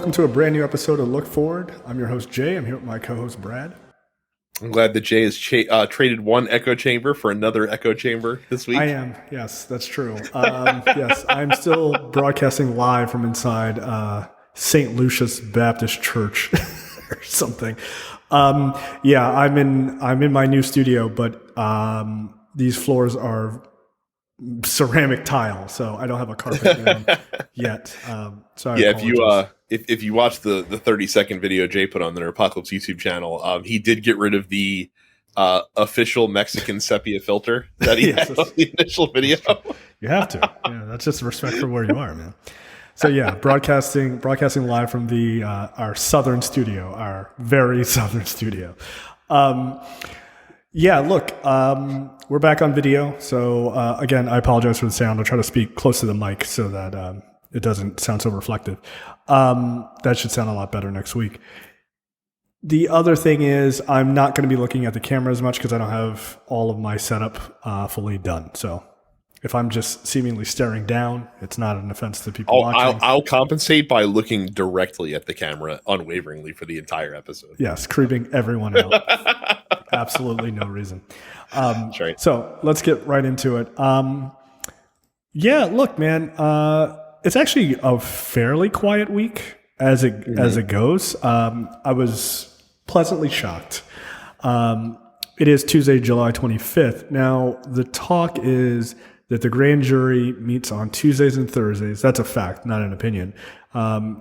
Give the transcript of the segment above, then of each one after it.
welcome to a brand new episode of Look Forward. I'm your host, Jay. I'm here with my co-host, Brad. I'm glad that Jay has traded one echo chamber for another echo chamber this week. I am. Yes, that's true. Yes, I'm still broadcasting live from inside St. Lucius Baptist Church or something. Yeah, I'm in my new studio, but these floors are ceramic tile, so I don't have a carpet down yet. So yeah, if you watch the 30-second video Jay put on their Apocalypse YouTube channel, he did get rid of the official Mexican sepia filter that he had on the initial video. You have to. Yeah, that's just respect for where you are, man. So yeah, broadcasting live from the our southern studio, our very southern studio. Yeah, look, we're back on video. So again, I apologize for the sound. I'll try to speak close to the mic so that it doesn't sound so reflective. That should sound a lot better next week. The other thing is I'm not going to be looking at the camera as much because I don't have all of my setup fully done. So if I'm just seemingly staring down, it's not an offense to people watching. I'll compensate by looking directly at the camera unwaveringly for the entire episode. Yes, creeping everyone out. Absolutely no reason. That's right. So let's get right into it. Yeah, look, man, it's actually a fairly quiet week as it goes. I was pleasantly shocked. It is Tuesday, July 25th. Now, the talk is that the grand jury meets on Tuesdays and Thursdays. That's a fact, not an opinion. That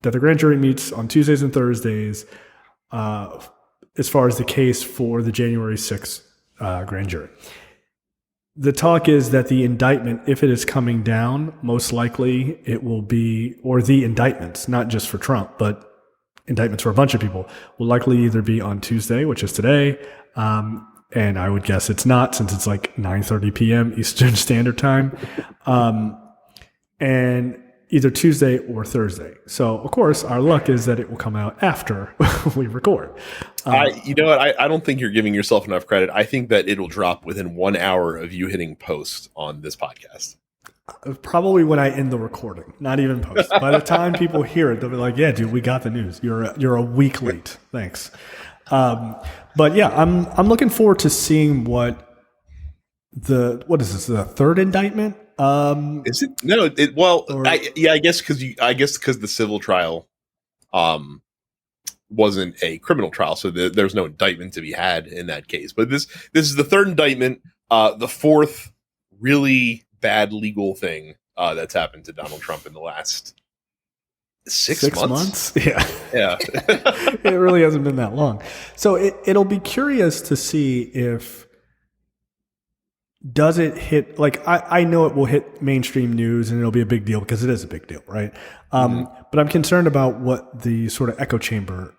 the grand jury meets on Tuesdays and Thursdays as far as the case for the January 6th grand jury. The talk is that the indictment, if it is coming down, most likely it will be, or the indictments, not just for Trump, but indictments for a bunch of people, will likely either be on Tuesday, which is today, and I would guess it's not since it's like 9:30 p.m. Eastern Standard Time, and either Tuesday or Thursday. So, of course, our luck is that it will come out after we record. You know what? I don't think you're giving yourself enough credit. I think that it'll drop within 1 hour of you hitting post on this podcast. Probably when I end the recording, not even post. By the time people hear it, they'll be like, "Yeah, dude, we got the news. You're a week late. Thanks." But yeah, I'm looking forward to seeing what is this? The third indictment? Is it? No. I guess because the civil trial, wasn't a criminal trial, so there's no indictment to be had in that case. But this is the third indictment, the fourth really bad legal thing that's happened to Donald Trump in the last six months. Yeah. It really hasn't been that long. So it'll be curious to see if does it hit, like, I know it will hit mainstream news and it'll be a big deal because it is a big deal, right? But I'm concerned about what the sort of echo chamber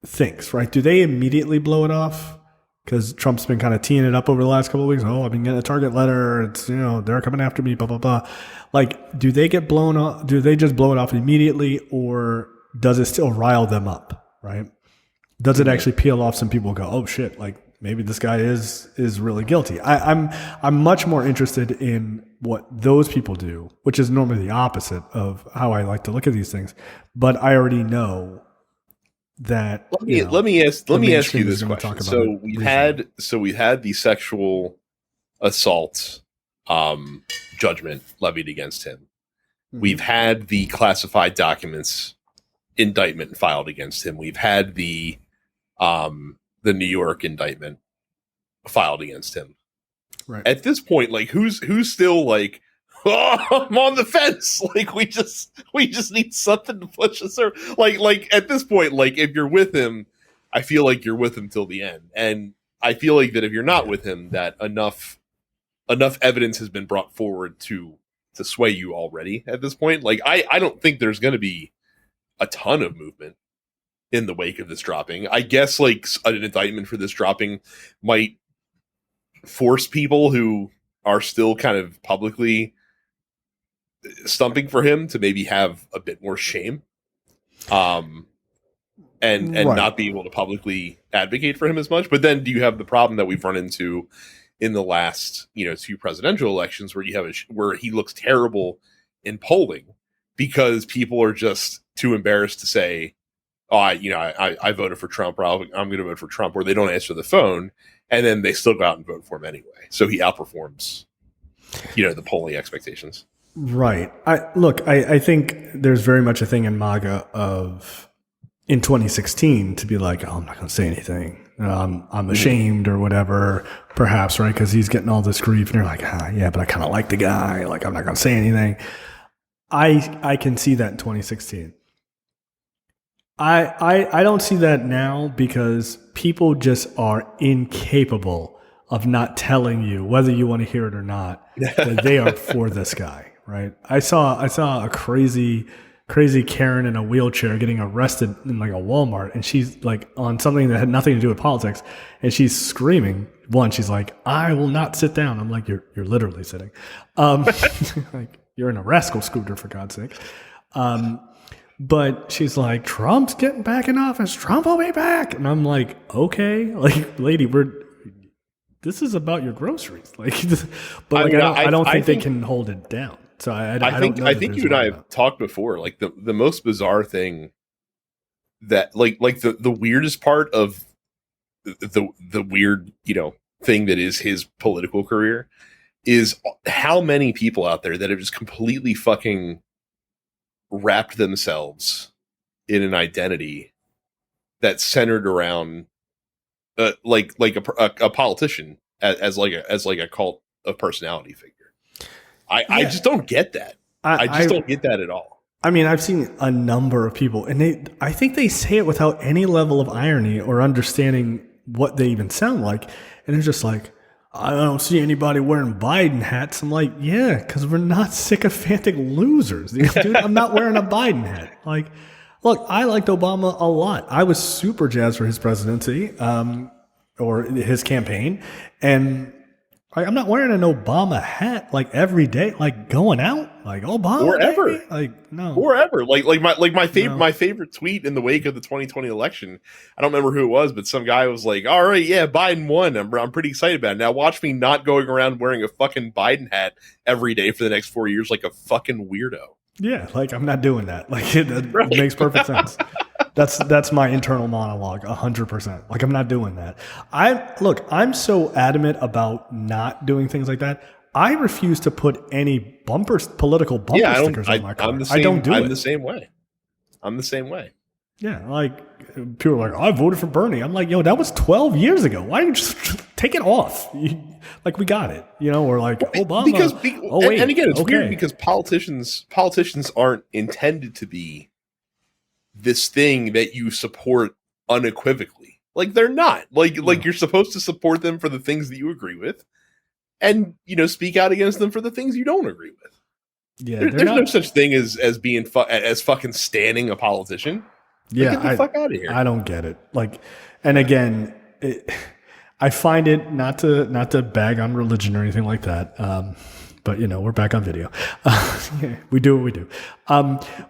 thinks, right? Do they immediately blow it off? Because Trump's been kind of teeing it up over the last couple of weeks. Oh, I've been getting a target letter. It's, they're coming after me, blah, blah, blah. Like, do they get blown off? Do they just blow it off immediately, or does it still rile them up, right? Does it actually peel off some people and go, oh shit, like, maybe this guy is really guilty. I'm much more interested in what those people do, which is normally the opposite of how I like to look at these things. But I already know that. Let me ask you this question. So we've had the sexual assault judgment levied against him. Mm-hmm. We've had the classified documents indictment filed against him. We've had the New York indictment filed against him. Right. At this point, like, who's still like, oh, I'm on the fence. Like, we just need something to push us through. Like at this point, like, if you're with him, I feel like you're with him till the end. And I feel like that if you're not with him, that enough evidence has been brought forward to sway you already at this point. Like, I don't think there's going to be a ton of movement in the wake of this dropping. I guess like an indictment for this dropping might force people who are still kind of publicly stumping for him to maybe have a bit more shame, and not be able to publicly advocate for him as much. But then do you have the problem that we've run into in the last, two presidential elections where you have where he looks terrible in polling, because people are just too embarrassed to say, "Oh, I voted for Trump," or I'm going to vote for Trump, or they don't answer the phone, and then they still go out and vote for him anyway. So he outperforms, the polling expectations. Right. I think there's very much a thing in MAGA of in 2016 to be like, oh, I'm not going to say anything. I'm ashamed or whatever, perhaps, right? Because he's getting all this grief, and you're like, yeah, but I kind of like the guy. Like, I'm not going to say anything. I can see that in 2016. I don't see that now because people just are incapable of not telling you whether you want to hear it or not that they are for this guy, right? I saw a crazy Karen in a wheelchair getting arrested in like a Walmart, and she's like on something that had nothing to do with politics, and she's screaming. One, she's like, "I will not sit down." I'm like, "You're literally sitting." Like, you're in a rascal scooter, for God's sake. But she's like, "Trump's getting back in office. Trump will be back." And I'm like, "Okay, like, lady, this is about your groceries." Like, but like, I don't think they can hold it down. So I think you and I have talked before. Like the most bizarre thing that like the weirdest part of the weird thing that is his political career is how many people out there that have just completely fucking wrapped themselves in an identity that's centered around like a politician as like a cult of personality figure. I just don't get that. I just don't get that at all. I mean, I've seen a number of people, and I think they say it without any level of irony or understanding what they even sound like. And they're just like, "I don't see anybody wearing Biden hats." I'm like, yeah, because we're not sycophantic losers. Dude, I'm not wearing a Biden hat. Like, look, I liked Obama a lot. I was super jazzed for his presidency or his campaign. And I'm not wearing an Obama hat like every day, like going out, like Obama, or ever, baby. Like no, or ever. Like my favorite tweet in the wake of the 2020 election. I don't remember who it was, but some guy was like, "All right, yeah, Biden won. I'm pretty excited about it. Now watch me not going around wearing a fucking Biden hat every day for the next 4 years like a fucking weirdo." Yeah, like I'm not doing that. Like it makes perfect sense. That's my internal monologue, 100%. Like I'm not doing that. I'm so adamant about not doing things like that. I refuse to put any political bumper stickers on my car. I don't do it. I'm the same way. I'm the same way. Yeah, like people are like, "I voted for Bernie." I'm like, "Yo, that was 12 years ago. Why don't you just take it off?" Like we got it, or like Obama. And again, it's weird because politicians aren't intended to be this thing that you support unequivocally. Like they're not. Like you're supposed to support them for the things that you agree with, and speak out against them for the things you don't agree with. Yeah, there's no such thing as being as fucking standing a politician. Yeah, get the fuck out of here. I don't get it. Like, and again, I find it not to bag on religion or anything like that. But we're back on video. We do what we do.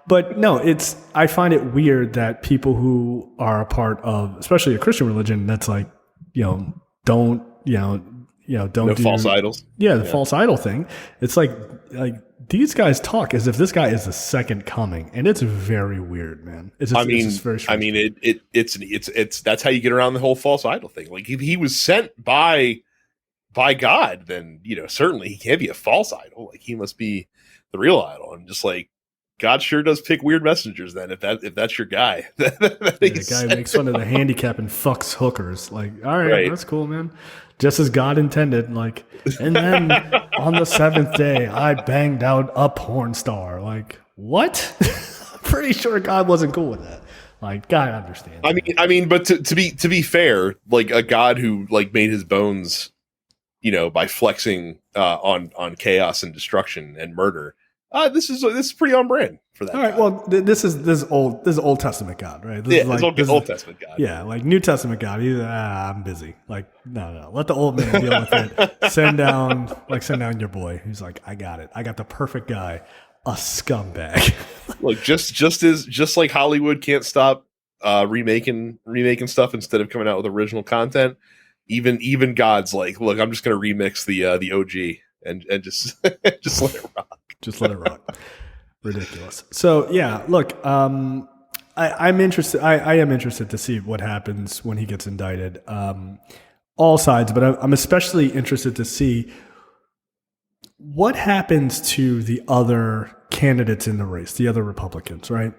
But no, I find it weird that people who are a part of, especially a Christian religion, that's like, don't do false idols. Yeah, the false idol thing. It's like these guys talk as if this guy is the second coming, and it's very weird, man. It's just very strange. It's that's how you get around the whole false idol thing. Like if he was sent by God, then certainly he can't be a false idol. Like he must be the real idol. And just like God sure does pick weird messengers. Then if that's your guy, the guy makes fun of the handicap and fucks hookers. Like, all right, that's cool, man. Just as God intended. Like, and then on the seventh day, I banged out a porn star. Like, what? I'm pretty sure God wasn't cool with that. Like, God understands. I mean, but to be fair, like a God who like made his bones, by flexing on chaos and destruction and murder. This is pretty on brand for that. All right. God. Well, this is Old Testament God, right? This is Old Testament God. Yeah, like New Testament God. He's I'm busy. Like no, let the old man deal with it. Send down your boy. He's like, I got it. I got the perfect guy. A scumbag. Look, just like Hollywood can't stop remaking stuff instead of coming out with original content. Even God's like, look, I'm just gonna remix the OG and just just let it rock. Just let it rock. Ridiculous. So yeah, look, I'm interested. I am interested to see what happens when he gets indicted. All sides, but I'm especially interested to see what happens to the other candidates in the race, the other Republicans, right?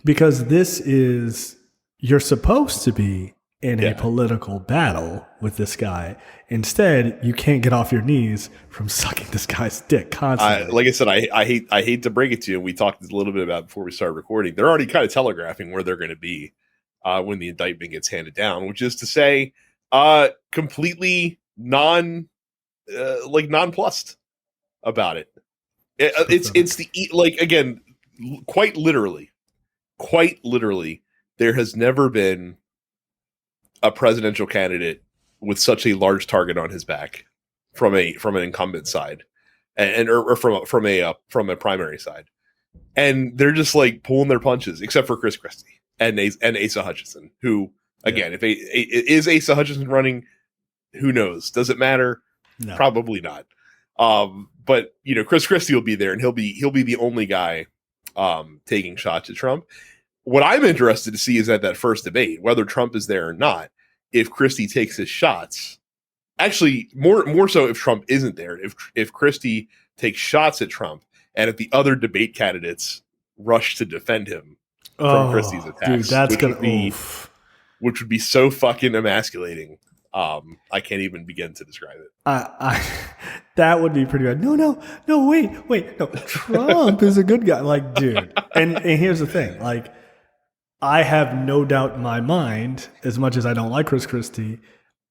Because you're supposed to be in a political battle with this guy. Instead, you can't get off your knees from sucking this guy's dick constantly. Like I said, I hate to break it to you. We talked a little bit about it before we started recording. They're already kind of telegraphing where they're going to be when the indictment gets handed down, which is to say, completely nonplussed about it. It's again, quite literally, there has never been a presidential candidate with such a large target on his back from an incumbent side or from a primary side. And they're just like pulling their punches, except for Chris Christie and Asa Hutchinson, who again, if is Asa Hutchinson running, who knows? Does it matter? No. Probably not. But Chris Christie will be there, and he'll be the only guy taking shots at Trump. What I'm interested to see is at that first debate, whether Trump is there or not, if Christie takes his shots. Actually, more so if Trump isn't there. If Christie takes shots at Trump, and if the other debate candidates rush to defend him from Christie's attacks, dude, which would be so fucking emasculating. I can't even begin to describe it. That would be pretty bad. No, wait. No, Trump is a good guy. Like, dude. And here's the thing. Like, I have no doubt in my mind, as much as I don't like Chris Christie,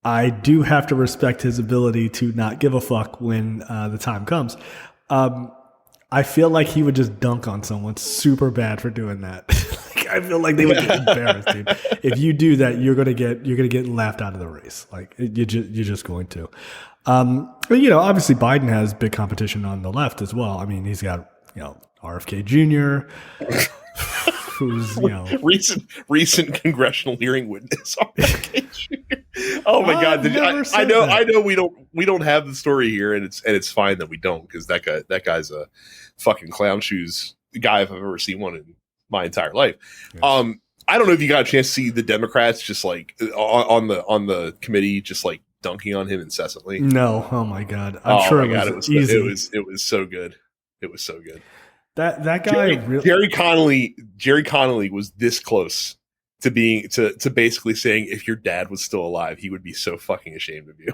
I do have to respect his ability to not give a fuck when the time comes. I feel like he would just dunk on someone super bad for doing that. I feel like they would get embarrassed, dude. If you do that, you're gonna get laughed out of the race. Like you're just going to. But obviously Biden has big competition on the left as well. I mean, he's got RFK Jr., who's recent congressional hearing witness. RFK Jr. Oh my God! I know we don't have the story here, and it's fine that we don't, because that guy's a fucking clown shoes guy if I've ever seen one in my entire life. Yes. I don't know if you got a chance to see the Democrats just like on the committee just like dunking on him incessantly. No, oh my God! I'm sure it was easy. It was so good. It was so good. That guy, Jerry Connolly was this close to being to basically saying, if your dad was still alive, he would be so fucking ashamed of you.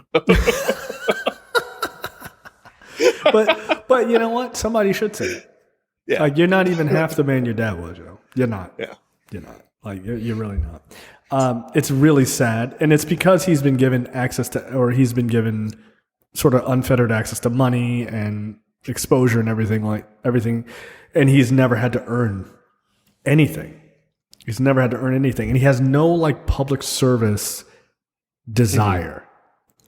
but you know what? Somebody should say it. Yeah. Like, you're not even half the man your dad was, You're not. Yeah. You're not. Like, you're really not. It's really sad. And it's because he's been given he's been given sort of unfettered access to money and exposure and everything. And he's never had to earn anything. He's never had to earn anything. And he has no like public service desire.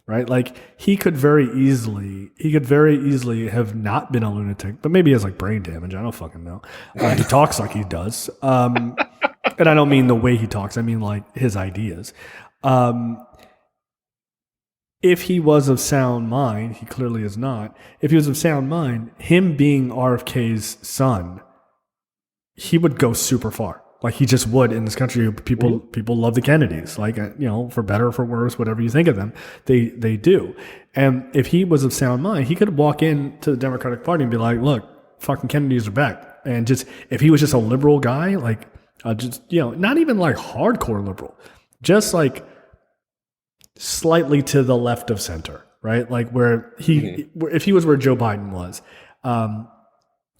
Right? Like he could very easily have not been a lunatic, but maybe he has like brain damage. I don't fucking know. He talks like he does. And I don't mean the way he talks. I mean like his ideas. If he was of sound mind, he clearly is not. If he was of sound mind, him being RFK's son, he would go super far. Like he just would in this country. People love the Kennedys, like, for better or for worse, whatever you think of them, they do. And if he was of sound mind, he could walk into the Democratic Party and be like, look, fucking Kennedys are back. And just, if he was just a liberal guy, like, not even like hardcore liberal, just like slightly to the left of center, right? Like where if he was where Joe Biden was,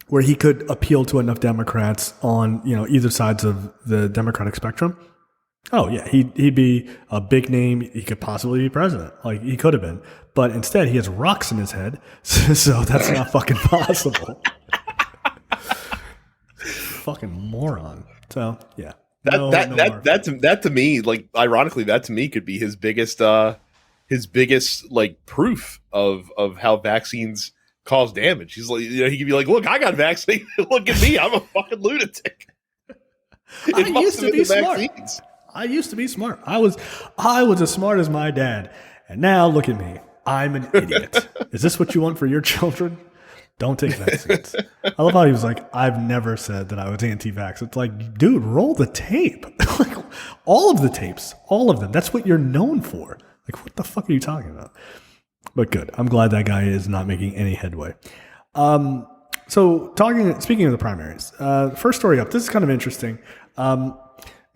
where he could appeal to enough Democrats on, either sides of the Democratic spectrum. Oh yeah, he'd be a big name. He could possibly be president. Like he could have been, but instead he has rocks in his head, so that's not fucking possible. Fucking moron. So yeah, that to me, like ironically, that to me could be his biggest like proof of how vaccines cause damage. He's like, he could be like, look, I got vaccinated. Look at me, I'm a fucking lunatic. I used to be smart. I used to be smart. I was as smart as my dad, and now look at me. I'm an idiot. Is this what you want for your children? Don't take vaccines. I love how he was like, I've never said that I was anti-vax. It's like, dude, roll the tape. Like, all of the tapes, all of them. That's what you're known for. Like, what the fuck are you talking about? But good. I'm glad that guy is not making any headway. So speaking of the primaries, first story up. This is kind of interesting.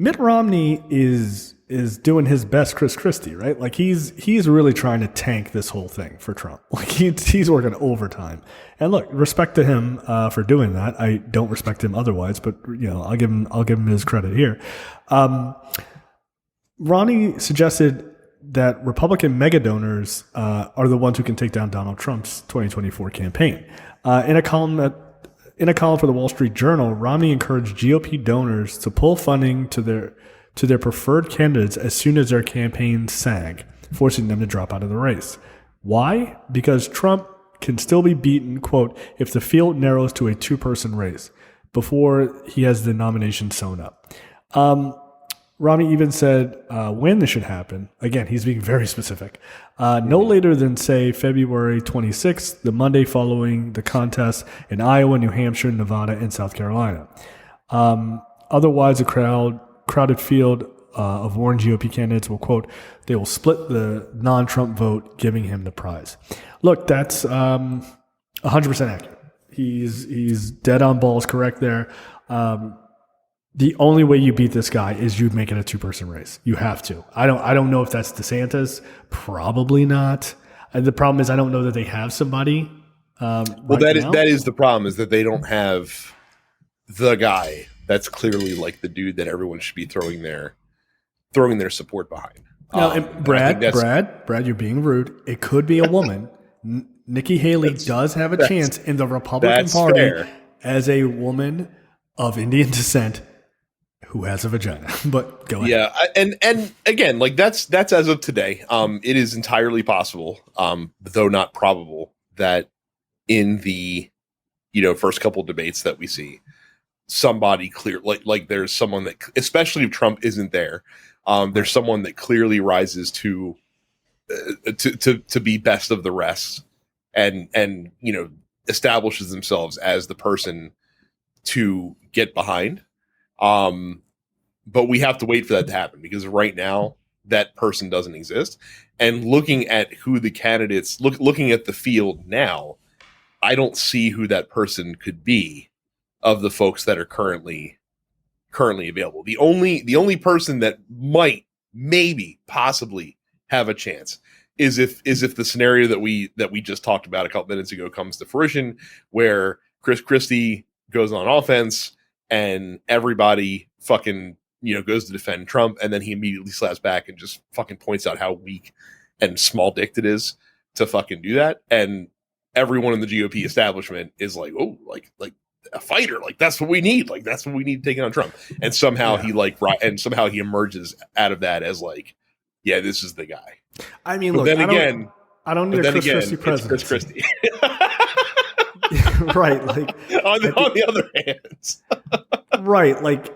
Mitt Romney is doing his best Chris Christie, right? Like he's really trying to tank this whole thing for Trump. Like he's working overtime. And look, respect to him for doing that. I don't respect him otherwise, but I'll give him his credit here. Romney suggested that Republican mega donors are the ones who can take down Donald Trump's 2024 campaign. In a column for the Wall Street Journal, Romney encouraged GOP donors to pull funding to their preferred candidates as soon as their campaigns sag, forcing them to drop out of the race. Why? Because Trump can still be beaten, quote, if the field narrows to a two-person race before he has the nomination sewn up. Romney even said when this should happen. Again, he's being very specific. No later than, say, February 26th, the Monday following the contest in Iowa, New Hampshire, Nevada, and South Carolina. Otherwise, a crowded field of Warren GOP candidates will, quote, they will split the non-Trump vote, giving him the prize. Look, that's 100% accurate. He's dead on balls correct there. The only way you beat this guy is you make it a two-person race. You have to. I don't know if that's DeSantis. Probably not. And the problem is I don't know that they have somebody. That is the problem, is that they don't have the guy that's clearly like the dude that everyone should be throwing their support behind. Now, and Brad, you're being rude. It could be a woman. Nikki Haley does have a chance in the Republican Party fair. As a woman of Indian descent who has a vagina. But go ahead. Yeah, and again, like that's as of today. It is entirely possible, though not probable, that in the first couple debates that we see, somebody clear like there's someone that, especially if Trump isn't there, there's someone that clearly rises to be best of the rest and establishes themselves as the person to get behind. But we have to wait for that to happen, because right now that person doesn't exist. And looking at who the candidates looking at the field now, I don't see who that person could be of the folks that are currently available. The only person that might maybe possibly have a chance is if the scenario that we just talked about a couple minutes ago comes to fruition, where Chris Christie goes on offense and everybody fucking goes to defend Trump, and then he immediately slaps back and just fucking points out how weak and small-dicked it is to fucking do that. And everyone in the GOP establishment is like, oh, like a fighter, like that's what we need, taking on Trump. And somehow he emerges out of that as like, yeah, this is the guy. I mean, look, I don't need a Chris Christie president. Chris Christie. Right, like on the other hand, right, like,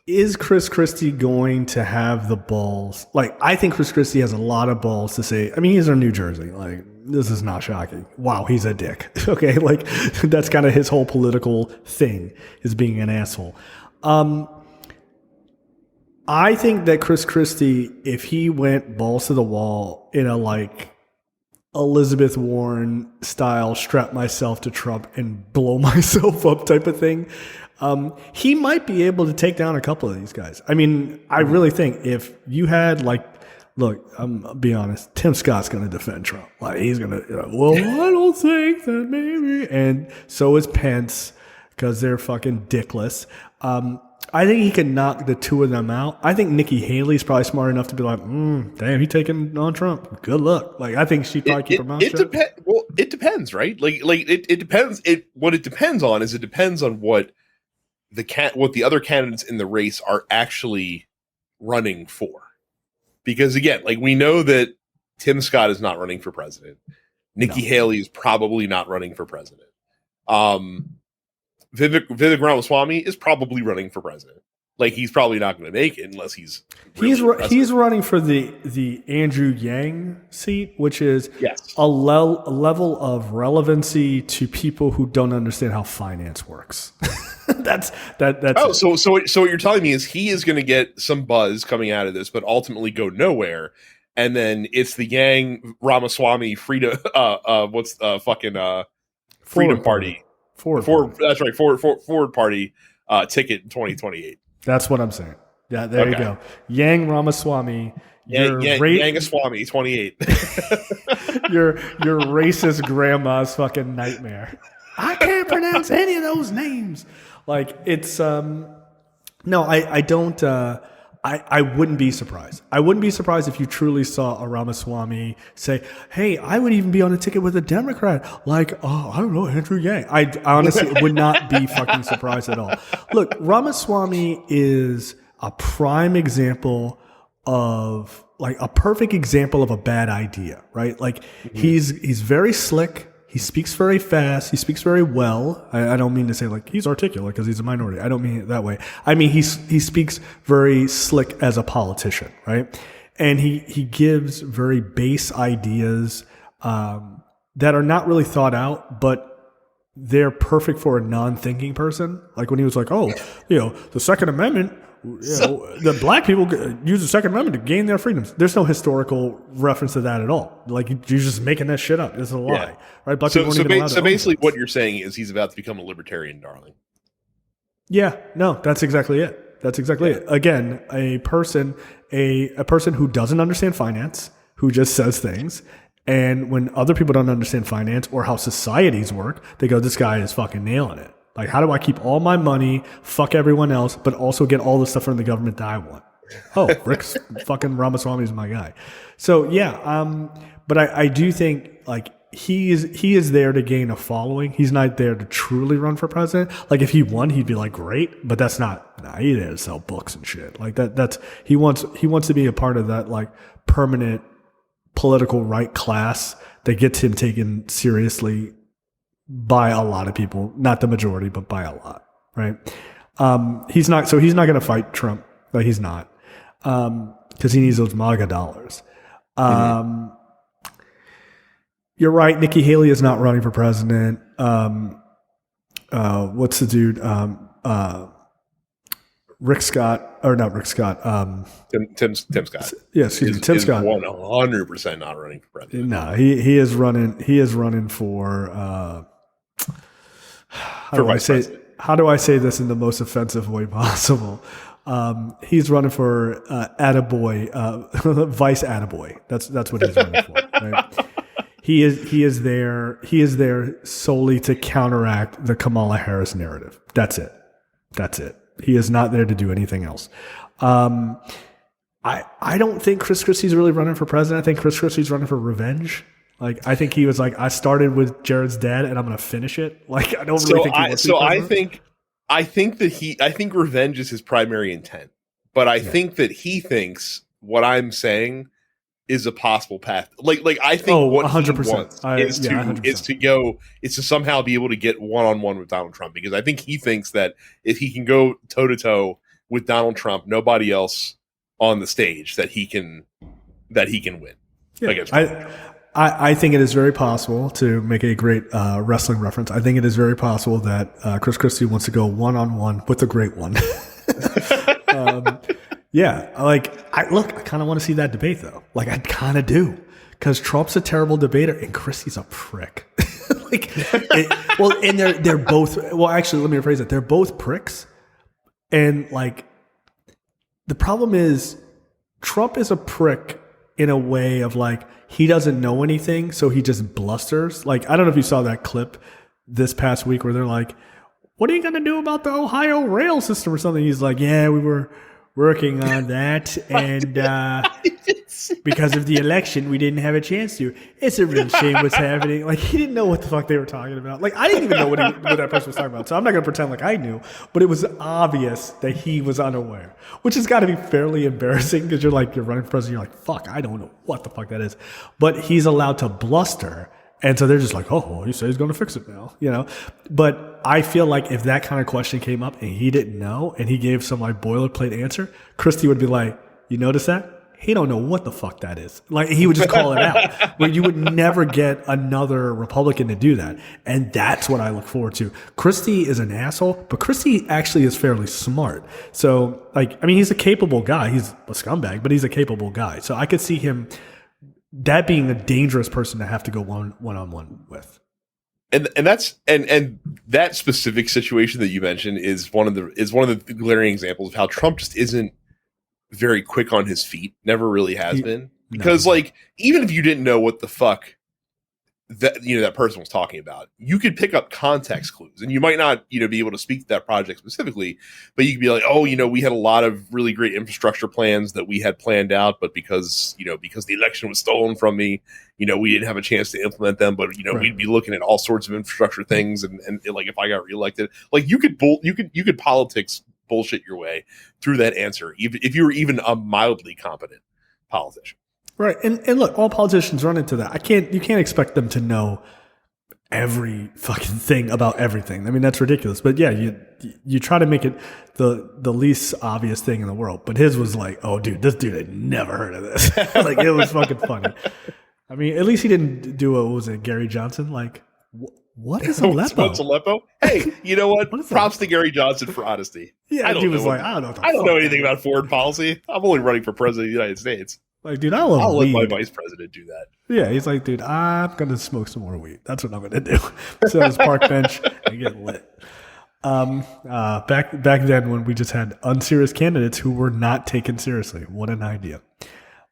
is Chris Christie going to have the balls? Like, I think Chris Christie has a lot of balls to say. I mean, he's in New Jersey. Like, this is not shocking. Wow, he's a dick. Okay, like that's kind of his whole political thing, is being an asshole. I think that Chris Christie, if he went balls to the wall in a like Elizabeth Warren style, strap myself to Trump and blow myself up type of thing, he might be able to take down a couple of these guys. I mean, I really think if you had I'll be honest, Tim Scott's going to defend Trump. Like, he's going to, well, I don't think that maybe. And so is Pence, because they're fucking dickless. I think he can knock the two of them out. I think Nikki Haley's probably smart enough to be like, damn, he taking on Trump. Good luck. Like, I think she'd probably keep her mouth shut. Well, it depends, right? Like it depends. What it depends on is what the other candidates in the race are actually running for. Because again, like, we know that Tim Scott is not running for president. Nikki Haley is probably not running for president. Vivek Ramaswamy is probably running for president. Like, he's probably not going to make it unless he's he's running for the Andrew Yang seat, which is yes. a level of relevancy to people who don't understand how finance works. That's so what you're telling me is he is going to get some buzz coming out of this, but ultimately go nowhere. And then it's the Yang Ramaswamy Freedom Freedom Party. That's right, Forward Party ticket in 2028. That's what I'm saying. Yeah, there you go. Yang Ramaswamy. Yangaswamy 28. your racist grandma's fucking nightmare. I can't pronounce any of those names. Like, it's no, I don't. I wouldn't be surprised. I wouldn't be surprised if you truly saw a Ramaswamy say, hey, I would even be on a ticket with a Democrat. Like, oh, I don't know, Andrew Yang. I honestly would not be fucking surprised at all. Look, Ramaswamy is a prime example of, like, a perfect example of a bad idea, right? Like, he's very slick. He speaks very fast. He speaks very well. I don't mean to say like he's articulate because he's a minority. I don't mean it that way. I mean, he speaks very slick as a politician, right? And he gives very base ideas that are not really thought out, but they're perfect for a non-thinking person. Like when he was like, oh, the Second Amendment, the black people use the Second Amendment to gain their freedoms. There's no historical reference to that at all. Like, you're just making that shit up. It's a lie, right? Black people so basically what you're saying is he's about to become a libertarian darling. Yeah, no, that's exactly it. That's exactly it. Again, a person who doesn't understand finance, who just says things, and when other people don't understand finance or how societies work, they go, this guy is fucking nailing it. Like, how do I keep all my money, fuck everyone else, but also get all the stuff from the government that I want? Oh, Rick's fucking Ramaswamy is my guy. So yeah, but I do think like he is there to gain a following. He's not there to truly run for president. Like if he won, he'd be like great, but that's not. Nah, he's there to sell books and shit. Like that's he wants to be a part of that like permanent political right class that gets him taken seriously by a lot of people, not the majority, but by a lot, right? He's not going to fight Trump. Like he's not, because he needs those MAGA dollars. You're right. Nikki Haley is not running for president. What's the dude? Rick Scott, or not Rick Scott. Tim Scott. Yeah, excuse me. Tim Scott. 100% not running for president. No, he is running. He is running for. How do I say this in the most offensive way possible? He's running for attaboy, vice attaboy. That's what he's running for. Right? He is there solely to counteract the Kamala Harris narrative. That's it. He is not there to do anything else. I don't think Chris Christie's really running for president. I think Chris Christie's running for revenge. Like I think he was like, I started with Jared's dad and I'm going to finish it. Like I don't really think he wants to. I think revenge is his primary intent, but I think that he thinks what I'm saying is a possible path. Like I think what 100%. He wants is to somehow be able to get one-on-one with Donald Trump, because I think he thinks that if he can go toe to toe with Donald Trump, nobody else on the stage that he can win. Yeah, I think it is very possible, to make a great wrestling reference, I think it is very possible that Chris Christie wants to go one-on-one with the great one. Yeah, I kind of want to see that debate, though. Like, I kind of do. Because Trump's a terrible debater and Christie's a prick. And they're both, well, actually, let me rephrase it. They're both pricks. And, like, the problem is Trump is a prick in a way of, like, he doesn't know anything, so he just blusters. Like, I don't know if you saw that clip this past week where they're like, what are you going to do about the Ohio rail system or something? He's like, yeah, we were working on that, and because of the election, we didn't have a chance to. It's a real shame what's happening. Like, he didn't know what the fuck they were talking about. Like, I didn't even know what that person was talking about, so I'm not going to pretend like I knew, but it was obvious that he was unaware, which has got to be fairly embarrassing, because you're running for president, you're like, fuck, I don't know what the fuck that is. But he's allowed to bluster And so they're just like, oh, well, he said he's going to fix it now, you know? But I feel like if that kind of question came up and he didn't know and he gave some like boilerplate answer, Christie would be like, you notice that? He don't know what the fuck that is. Like, he would just call it out. But you would never get another Republican to do that. And that's what I look forward to. Christie is an asshole, but Christie actually is fairly smart. So, like, I mean, he's a capable guy. He's a scumbag, but he's a capable guy. So I could see him, that being a dangerous person to have to go one-on-one with. And that specific situation that you mentioned is one of the glaring examples of how Trump just isn't very quick on his feet. Never really has been. Because like, even if you didn't know what the fuck that person was talking about, you could pick up context clues, and you might not be able to speak to that project specifically, but you could be like, oh, we had a lot of really great infrastructure plans that we had planned out, but because the election was stolen from me, we didn't have a chance to implement them, but right. We'd be looking at all sorts of infrastructure things, and like, if I got reelected, like, you could politics bullshit your way through that answer, even if you were even a mildly competent politician. Right. And look, all politicians run into that. You can't expect them to know every fucking thing about everything. I mean, that's ridiculous. But yeah, you try to make it the least obvious thing in the world. But his was like, oh, dude, this dude had never heard of this. Like, it was fucking funny. I mean, at least he didn't do what was it, Gary Johnson? Like, what is Aleppo? What's Aleppo? Hey, you know what? Props to Gary Johnson for honesty. Yeah, I don't know anything about foreign policy. I'm only running for president of the United States. Like, dude, I'll let my vice president do that. Yeah, he's like, dude, I'm going to smoke some more weed. That's what I'm going to do. Sit on his park bench and get lit. Back then when we just had unserious candidates who were not taken seriously. What an idea.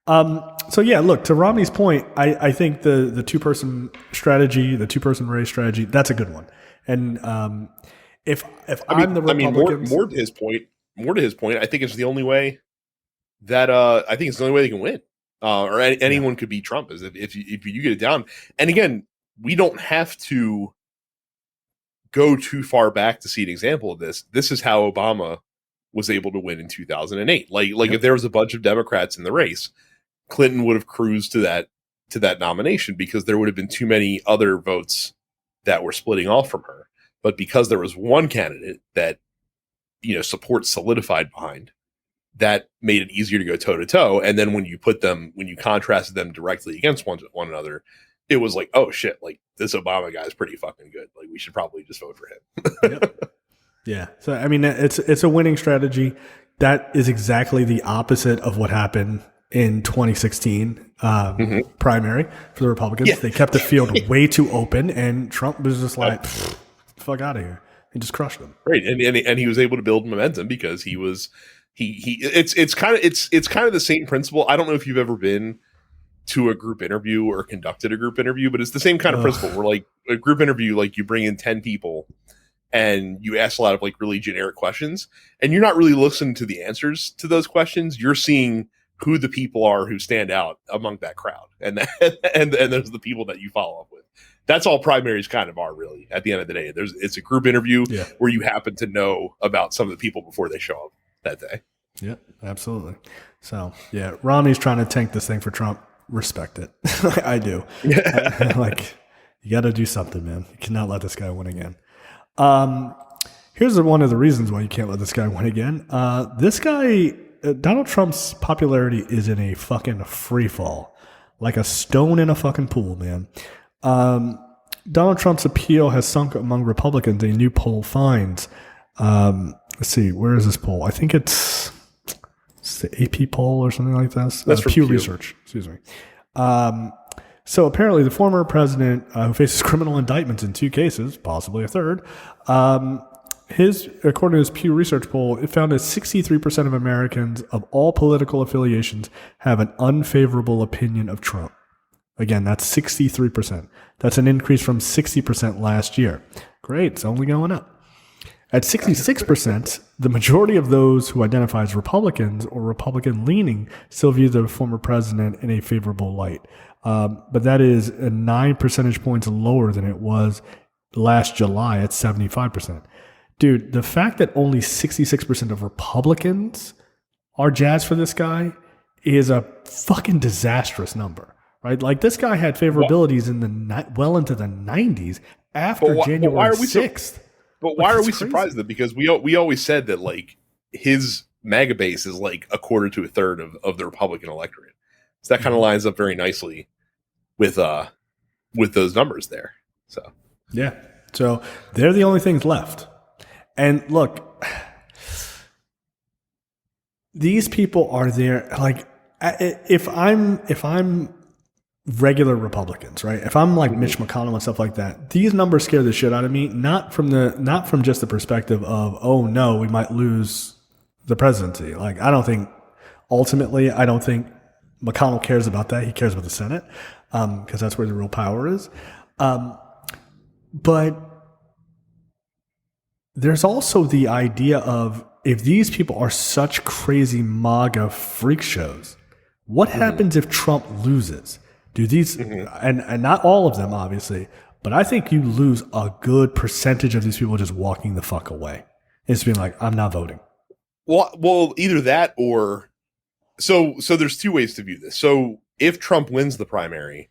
So yeah, look, to Romney's point, I think the two-person strategy, the two-person race strategy, that's a good one. And if I'm the Republicans, more to his point, I think it's the only way that they can win, or anyone could beat Trump, is if you get it down. And again, we don't have to go too far back to see an example of this. This is how Obama was able to win in 2008. Like if there was a bunch of Democrats in the race, Clinton would have cruised to that nomination because there would have been too many other votes that were splitting off from her. But because there was one candidate that support solidified behind, that made it easier to go toe to toe. And then when you contrasted them directly against one another, it was like, oh shit, like, this Obama guy is pretty fucking good. Like, we should probably just vote for him. Yep. Yeah. So, I mean, it's a winning strategy. That is exactly the opposite of what happened in 2016 primary for the Republicans. Yeah. They kept the field way too open, and Trump was just like, fuck out of here, and just crushed them. Right. And he was able to build momentum because he was, it's kind of the same principle. I don't know if you've ever been to a group interview or conducted a group interview, but it's the same kind of principle where, like, a group interview, like, you bring in 10 people and you ask a lot of, like, really generic questions, and you're not really listening to the answers to those questions. You're seeing who the people are who stand out among that crowd. And those are the people that you follow up with. That's all primaries kind of are, really, at the end of the day. It's a group interview where you happen to know about some of the people before they show up that day. Yep, absolutely. So yeah, Romney's trying to tank this thing for Trump. Respect it. I do. Like, you got to do something, man. You cannot let this guy win again. Here's one of the reasons why you can't let this guy win again. This guy, Donald Trump's popularity is in a fucking free fall, like a stone in a fucking pool, man. Donald Trump's appeal has sunk among Republicans. A new poll finds. Let's see, where is this poll? I think it's the AP poll or something like this. That's Pew Research. Excuse me. So apparently the former president, who faces criminal indictments in 2 cases, possibly a third, according to his Pew Research poll, it found that 63% of Americans of all political affiliations have an unfavorable opinion of Trump. Again, that's 63%. That's an increase from 60% last year. Great, it's only going up. At 66%, the majority of those who identify as Republicans or Republican-leaning still view the former president in a favorable light. But that is 9 percentage points lower than it was last July at 75%. Dude, the fact that only 66% of Republicans are jazzed for this guy is a fucking disastrous number, right? Like this guy had favorabilities in the well into the 90s after January why are we 6th. But why are we surprised then? Because we always said that like his MAGA base is like a quarter to a third of the Republican electorate. So that kind of lines up very nicely with those numbers there. So yeah. So they're the only things left. And look, these people are there. Like, if I'm regular Republicans, right? If I'm like Mitch McConnell and stuff like that, these numbers scare the shit out of me. Not from just the perspective of, oh no, we might lose the presidency. Like, I don't think McConnell cares about that. He cares about the Senate, because that's where the real power is. But there's also the idea of, if these people are such crazy MAGA freak shows, what happens if Trump loses? Do these, and not all of them, obviously, but I think you lose a good percentage of these people just walking the fuck away. It's being like, I'm not voting. Well, either that or so there's two ways to view this. So if Trump wins the primary,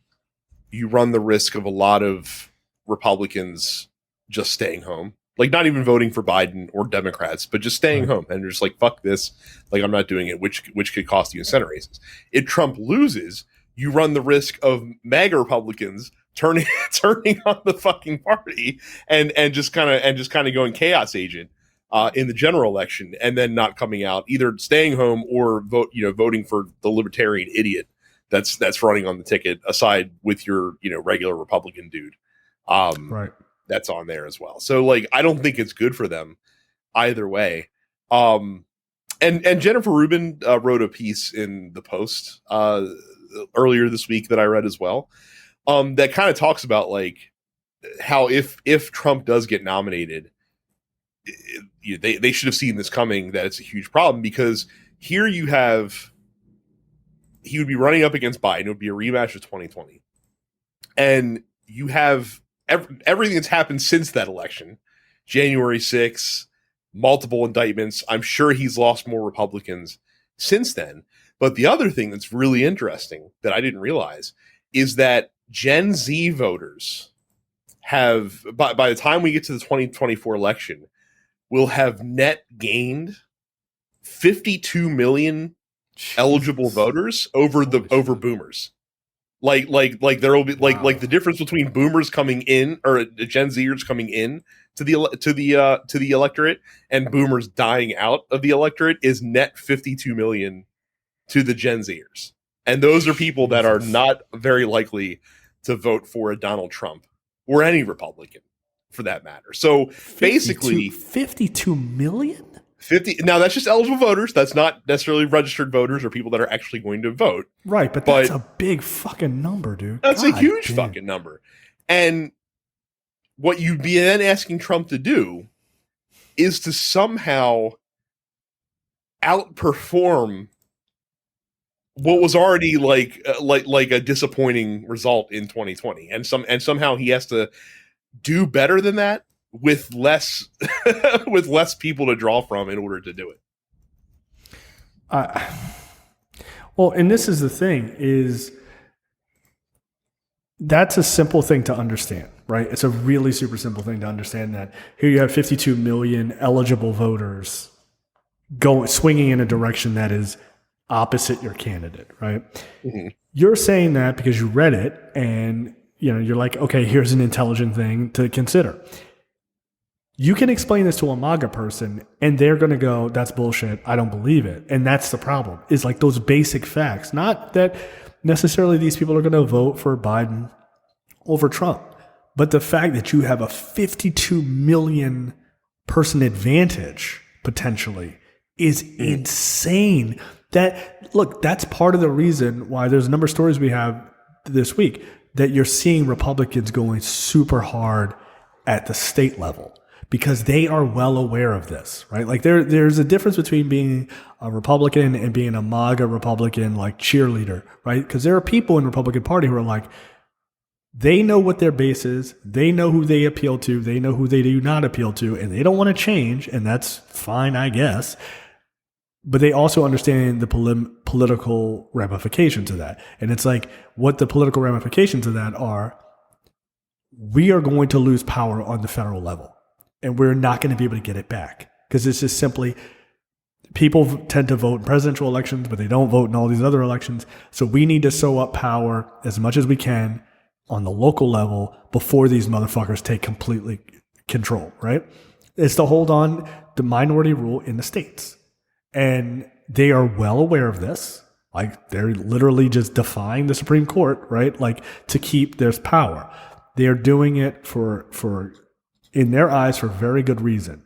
you run the risk of a lot of Republicans just staying home. Like, not even voting for Biden or Democrats, but just staying home. And they're just like, fuck this. Like, I'm not doing it, which could cost you in Senate races. If Trump loses, you run the risk of MAGA Republicans turning on the fucking party and just kind of going chaos agent in the general election, and then not coming out, either staying home or voting for the libertarian idiot that's running on the ticket, aside with your regular Republican dude. Right. That's on there as well. So like, I don't think it's good for them either way. And Jennifer Rubin wrote a piece in the Post earlier this week that I read as well, that kind of talks about like how if Trump does get nominated, they should have seen this coming, that it's a huge problem, because here he would be running up against Biden. It would be a rematch of 2020. And you have everything that's happened since that election, January 6th, multiple indictments. I'm sure he's lost more Republicans since then. But the other thing that's really interesting that I didn't realize is that Gen Z voters have, by the time we get to the 2024 election, will have net gained 52 million eligible voters over boomers. Like there will be like the difference between boomers coming in, or Gen Zers coming in to the electorate, and boomers dying out of the electorate is net 52 million to the Gen Zers. And those are people that are not very likely to vote for a Donald Trump or any Republican for that matter. So basically 52 million? 50. Now that's just eligible voters. That's not necessarily registered voters or people that are actually going to vote. Right, but that's a big fucking number, dude. That's a huge fucking number. And what you'd be then asking Trump to do is to somehow outperform what was already like a disappointing result in 2020, and somehow he has to do better than that with less with less people to draw from in order to do it. Well, and this is the thing, is that's a simple thing to understand, right? It's a really super simple thing to understand, that here you have 52 million eligible voters swinging in a direction that is opposite your candidate, right? Mm-hmm. You're saying that because you read it and you're like, okay, here's an intelligent thing to consider. You can explain this to a MAGA person and they're going to go, that's bullshit. I don't believe it. And that's the problem, is like those basic facts. Not that necessarily these people are going to vote for Biden over Trump, but the fact that you have a 52 million person advantage potentially is insane. That's part of the reason why there's a number of stories we have this week that you're seeing Republicans going super hard at the state level, because they are well aware of this, right? Like there's a difference between being a Republican and being a MAGA Republican, like cheerleader, right? Because there are people in the Republican Party who are like, they know what their base is, they know who they appeal to, they know who they do not appeal to, and they don't want to change, and that's fine, I guess. but they also understand the political ramifications of that. And it's like, what the political ramifications of that are, we are going to lose power on the federal level, and we're not going to be able to get it back, because it's just simply, people tend to vote in presidential elections, but they don't vote in all these other elections. So we need to sew up power as much as we can on the local level before these motherfuckers take completely control, right? It's to hold on the minority rule in the states. And they are well aware of this. Like, they're literally just defying the Supreme Court, right? Like, to keep this power. They are doing it for in their eyes, for very good reason.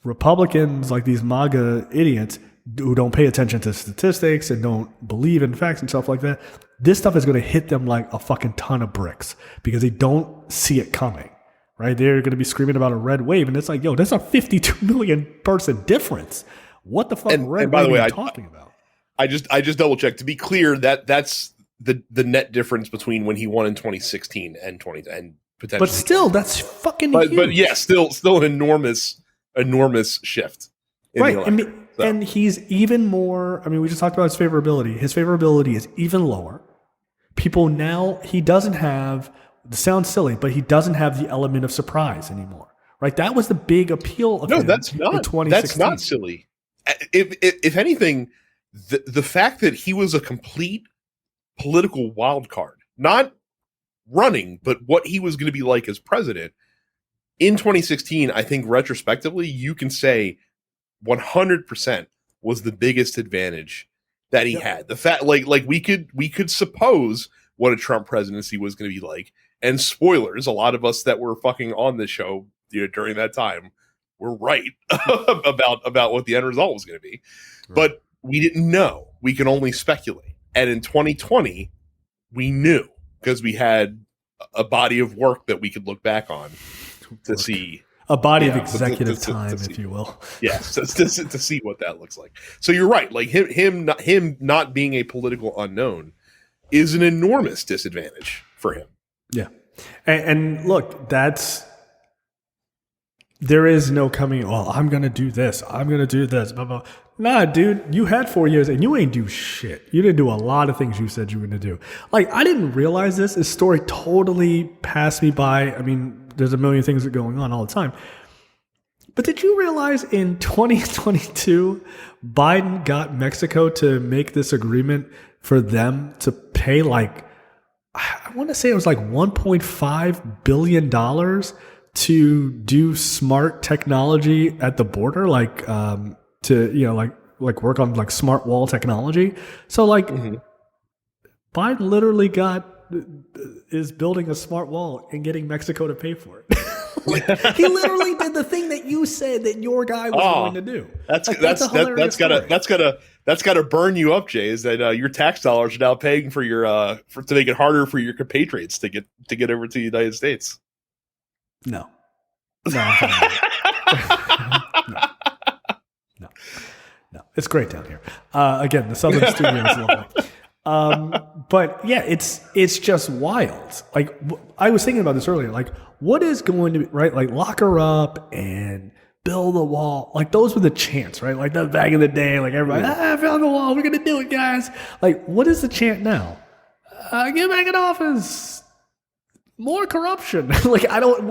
Republicans, like these MAGA idiots who don't pay attention to statistics and don't believe in facts and stuff like that, this stuff is going to hit them like a fucking ton of bricks, because they don't see it coming, right? They're going to be screaming about a red wave, and it's like, yo, that's a 52 million person difference. What the fuck red wave are you talking about? I just double checked to be clear that that's the net difference between when he won in 2016 and potentially. But still, that's fucking huge. But yeah, still an enormous shift. Right. And he's even more, I mean, we just talked about his favorability. His favorability is even lower. People now, he doesn't have, it sounds silly, but he doesn't have the element of surprise anymore. Right? That was the big appeal of him in 2016. That's not silly. If anything, the fact that he was a complete political wild card, not running, but what he was going to be like as president in 2016, I think retrospectively, you can say 100% was the biggest advantage that he had. The fact, like we could suppose what a Trump presidency was going to be like, and spoilers, a lot of us that were fucking on this show, during that time, were right about what the end result was going to be, but we didn't know. We can only speculate. And in 2020, we knew, because we had a body of work that we could look back on to see. A body of executive time, if you will. Yes, to see what that looks like. So you're right. Like him not being a political unknown is an enormous disadvantage for him. Yeah. And look, there is no coming, well, I'm going to do this. I'm going to do this. Blah, blah. Nah, dude, you had 4 years and you ain't do shit. You didn't do a lot of things you said you were going to do. Like, I didn't realize this. This story totally passed me by. I mean, there's a million things that are going on all the time. But did you realize in 2022, Biden got Mexico to make this agreement for them to pay I want to say it was like $1.5 billion to do smart technology at the border, to work on smart wall technology. So Biden literally is building a smart wall and getting Mexico to pay for it. He literally did the thing that you said that your guy was going to do. That's gotta burn you up, Jay. Is that your tax dollars are now paying for your to make it harder for your compatriots to get over to the United States? No. No. It's great down here. Again, the Southern studio is lovely. But yeah, it's just wild. Like, I was thinking about this earlier. Like, what is going to be, right? Like, lock her up and build a wall. Like, those were the chants, right? Like, that back in the day, like everybody, build a wall. We're going to do it, guys. Like, what is the chant now? Get back in office. More corruption. Like, I don't,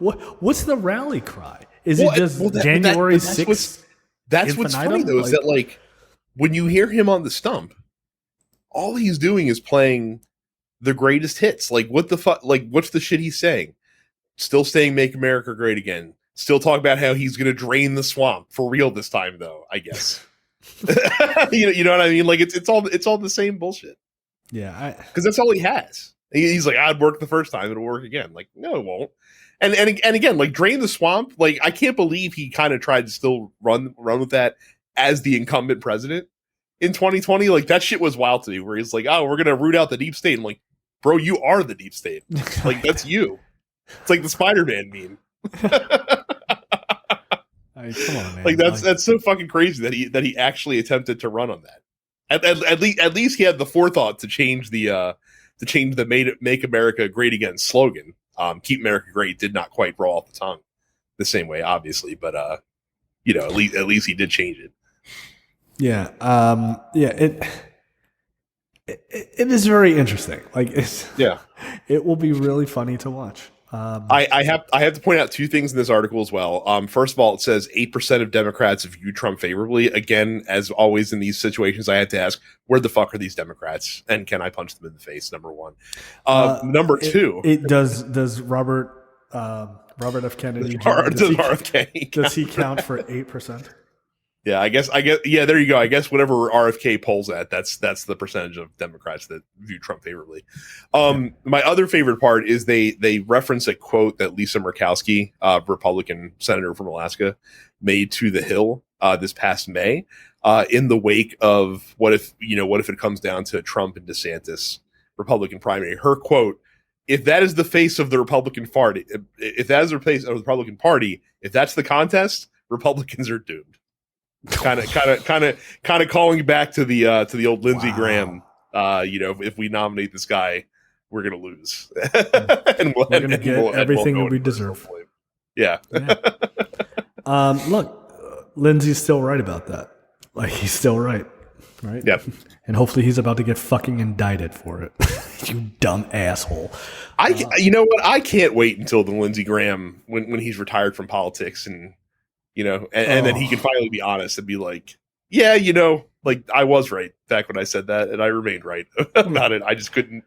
what's the rally cry? Is it just January 6th? That's what's funny, though, is that, when you hear him on the stump, all he's doing is playing the greatest hits. Like, what the fuck? Like, what's the shit he's saying? Still saying "Make America Great Again." Still talking about how he's going to drain the swamp for real this time, though. I guess. you know what I mean? Like, it's all the same bullshit. Yeah, because that's all he has. He's like, "I'd work the first time; it'll work again." Like, no, it won't. And again, like, drain the swamp. Like, I can't believe he kind of tried to still run with that as the incumbent president in 2020. Like, that shit was wild to me, where he's like, "Oh, we're gonna root out the deep state." I'm like, bro, you are the deep state. Like, that's you. It's like the Spider-Man meme. I mean, come on, man. Like, that's so fucking crazy that he actually attempted to run on that. At least he had the forethought to change the "Make America Great Again" slogan. "Keep America Great" did not quite roll off the tongue the same way, obviously, but at least he did change it. Yeah. It is very interesting. Like it will be really funny to watch. I have to point out two things in this article as well. First of all, it says 8% of Democrats view Trump favorably. Again, as always in these situations, I had to ask, where the fuck are these Democrats, and can I punch them in the face? Number one. Number two, does Robert F. Kennedy does he count for 8%? Yeah, I guess. Yeah, there you go. I guess whatever RFK polls at, that's the percentage of Democrats that view Trump favorably. My other favorite part is they reference a quote that Lisa Murkowski, Republican senator from Alaska, made to The Hill this past May, in the wake of what if it comes down to Trump and DeSantis Republican primary. Her quote: "If that is the face of the Republican Party, if that's the contest, Republicans are doomed." Kind of calling back to the old Lindsey Graham. If we nominate this guy, we're gonna lose, and we're gonna get everything we deserve. Yeah. Look, Lindsey's still right about that. Like, he's still right? Yeah. And hopefully he's about to get fucking indicted for it. You dumb asshole. You know what? I can't wait until the Lindsey Graham when he's retired from politics and. And then he can finally be honest and be like, yeah, like I was right back when I said that, and I remained right about it. I just couldn't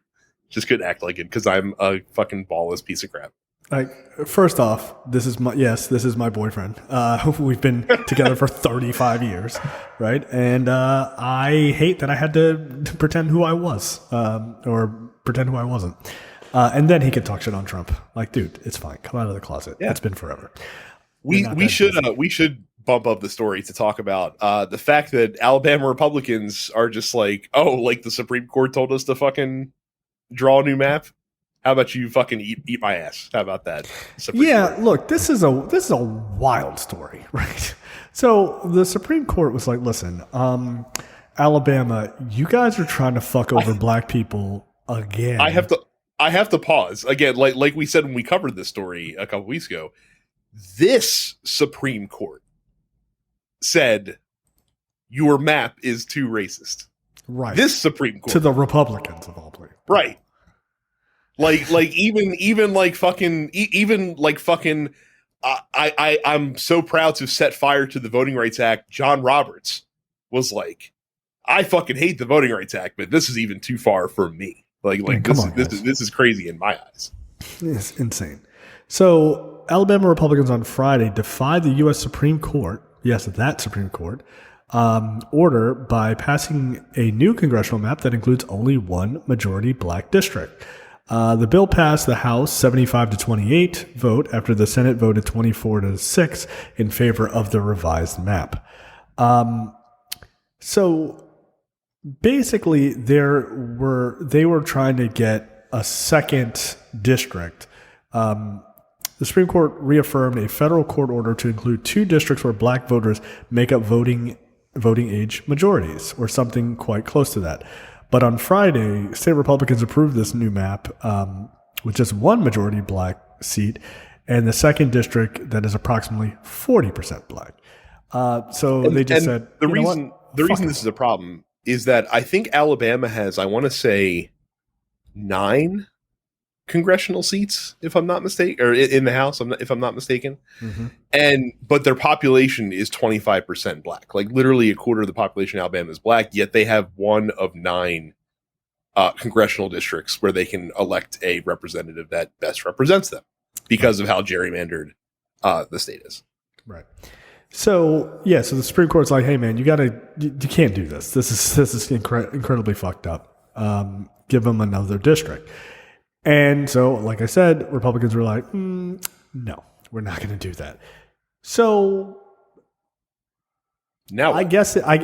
act like it because I'm a fucking ballless piece of crap. Like, first off, this is my boyfriend. We've been together for 35 years, right? And I hate that I had to pretend who I was, or pretend who I wasn't. And then he could talk shit on Trump. Like, dude, it's fine. Come out of the closet. Yeah. It's been forever. We should bump up the story to talk about the fact that Alabama Republicans are just like, oh, like the Supreme Court told us to fucking draw a new map. How about you fucking eat my ass? How about that? Court? Look, this is a wild story, right? So the Supreme Court was like, listen, Alabama, you guys are trying to fuck over black people again. I have to pause again, like we said when we covered this story a couple weeks ago. This Supreme Court said your map is too racist. Right. This Supreme Court to the Republicans of all places. Right. Like I'm so proud to set fire to the Voting Rights Act. John Roberts was like, I fucking hate the Voting Rights Act, but this is even too far for me. This is crazy in my eyes. It's insane. So Alabama Republicans on Friday defied the U.S. Supreme Court, yes, that Supreme Court, order by passing a new congressional map that includes only one majority black district. The bill passed the House 75-28 vote after the Senate voted 24-6 in favor of the revised map. So basically, they were trying to get a second district. The Supreme Court reaffirmed a federal court order to include two districts where black voters make up voting age majorities, or something quite close to that. But on Friday, state Republicans approved this new map with just one majority black seat, and the second district that is approximately 40% black. They just said the reason this is a problem is that I think Alabama has, I want to say, 9 congressional seats, if I'm not mistaken, or in the House, if I'm not mistaken. Mm-hmm. But their population is 25% black. Like literally a quarter of the population in Alabama is black, yet they have one of 9 congressional districts where they can elect a representative that best represents them because of how gerrymandered the state is. Right. So so the Supreme Court's like, hey man, you can't do this. This is incredibly fucked up. Give them another district. And so, like I said, Republicans were like, no, we're not going to do that. So now I guess I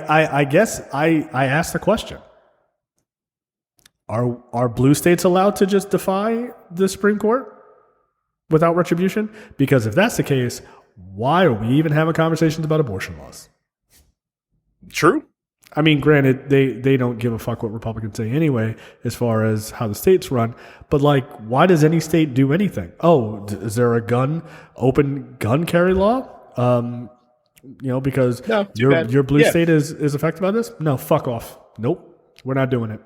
asked the question. Are blue states allowed to just defy the Supreme Court without retribution? Because if that's the case, why are we even having conversations about abortion laws? True. I mean, granted, they don't give a fuck what Republicans say anyway, as far as how the states run. But like, why does any state do anything? Oh, is there a open gun carry law? Because No, too your bad. blue Yeah. state is affected by this. No, fuck off. Nope, we're not doing it.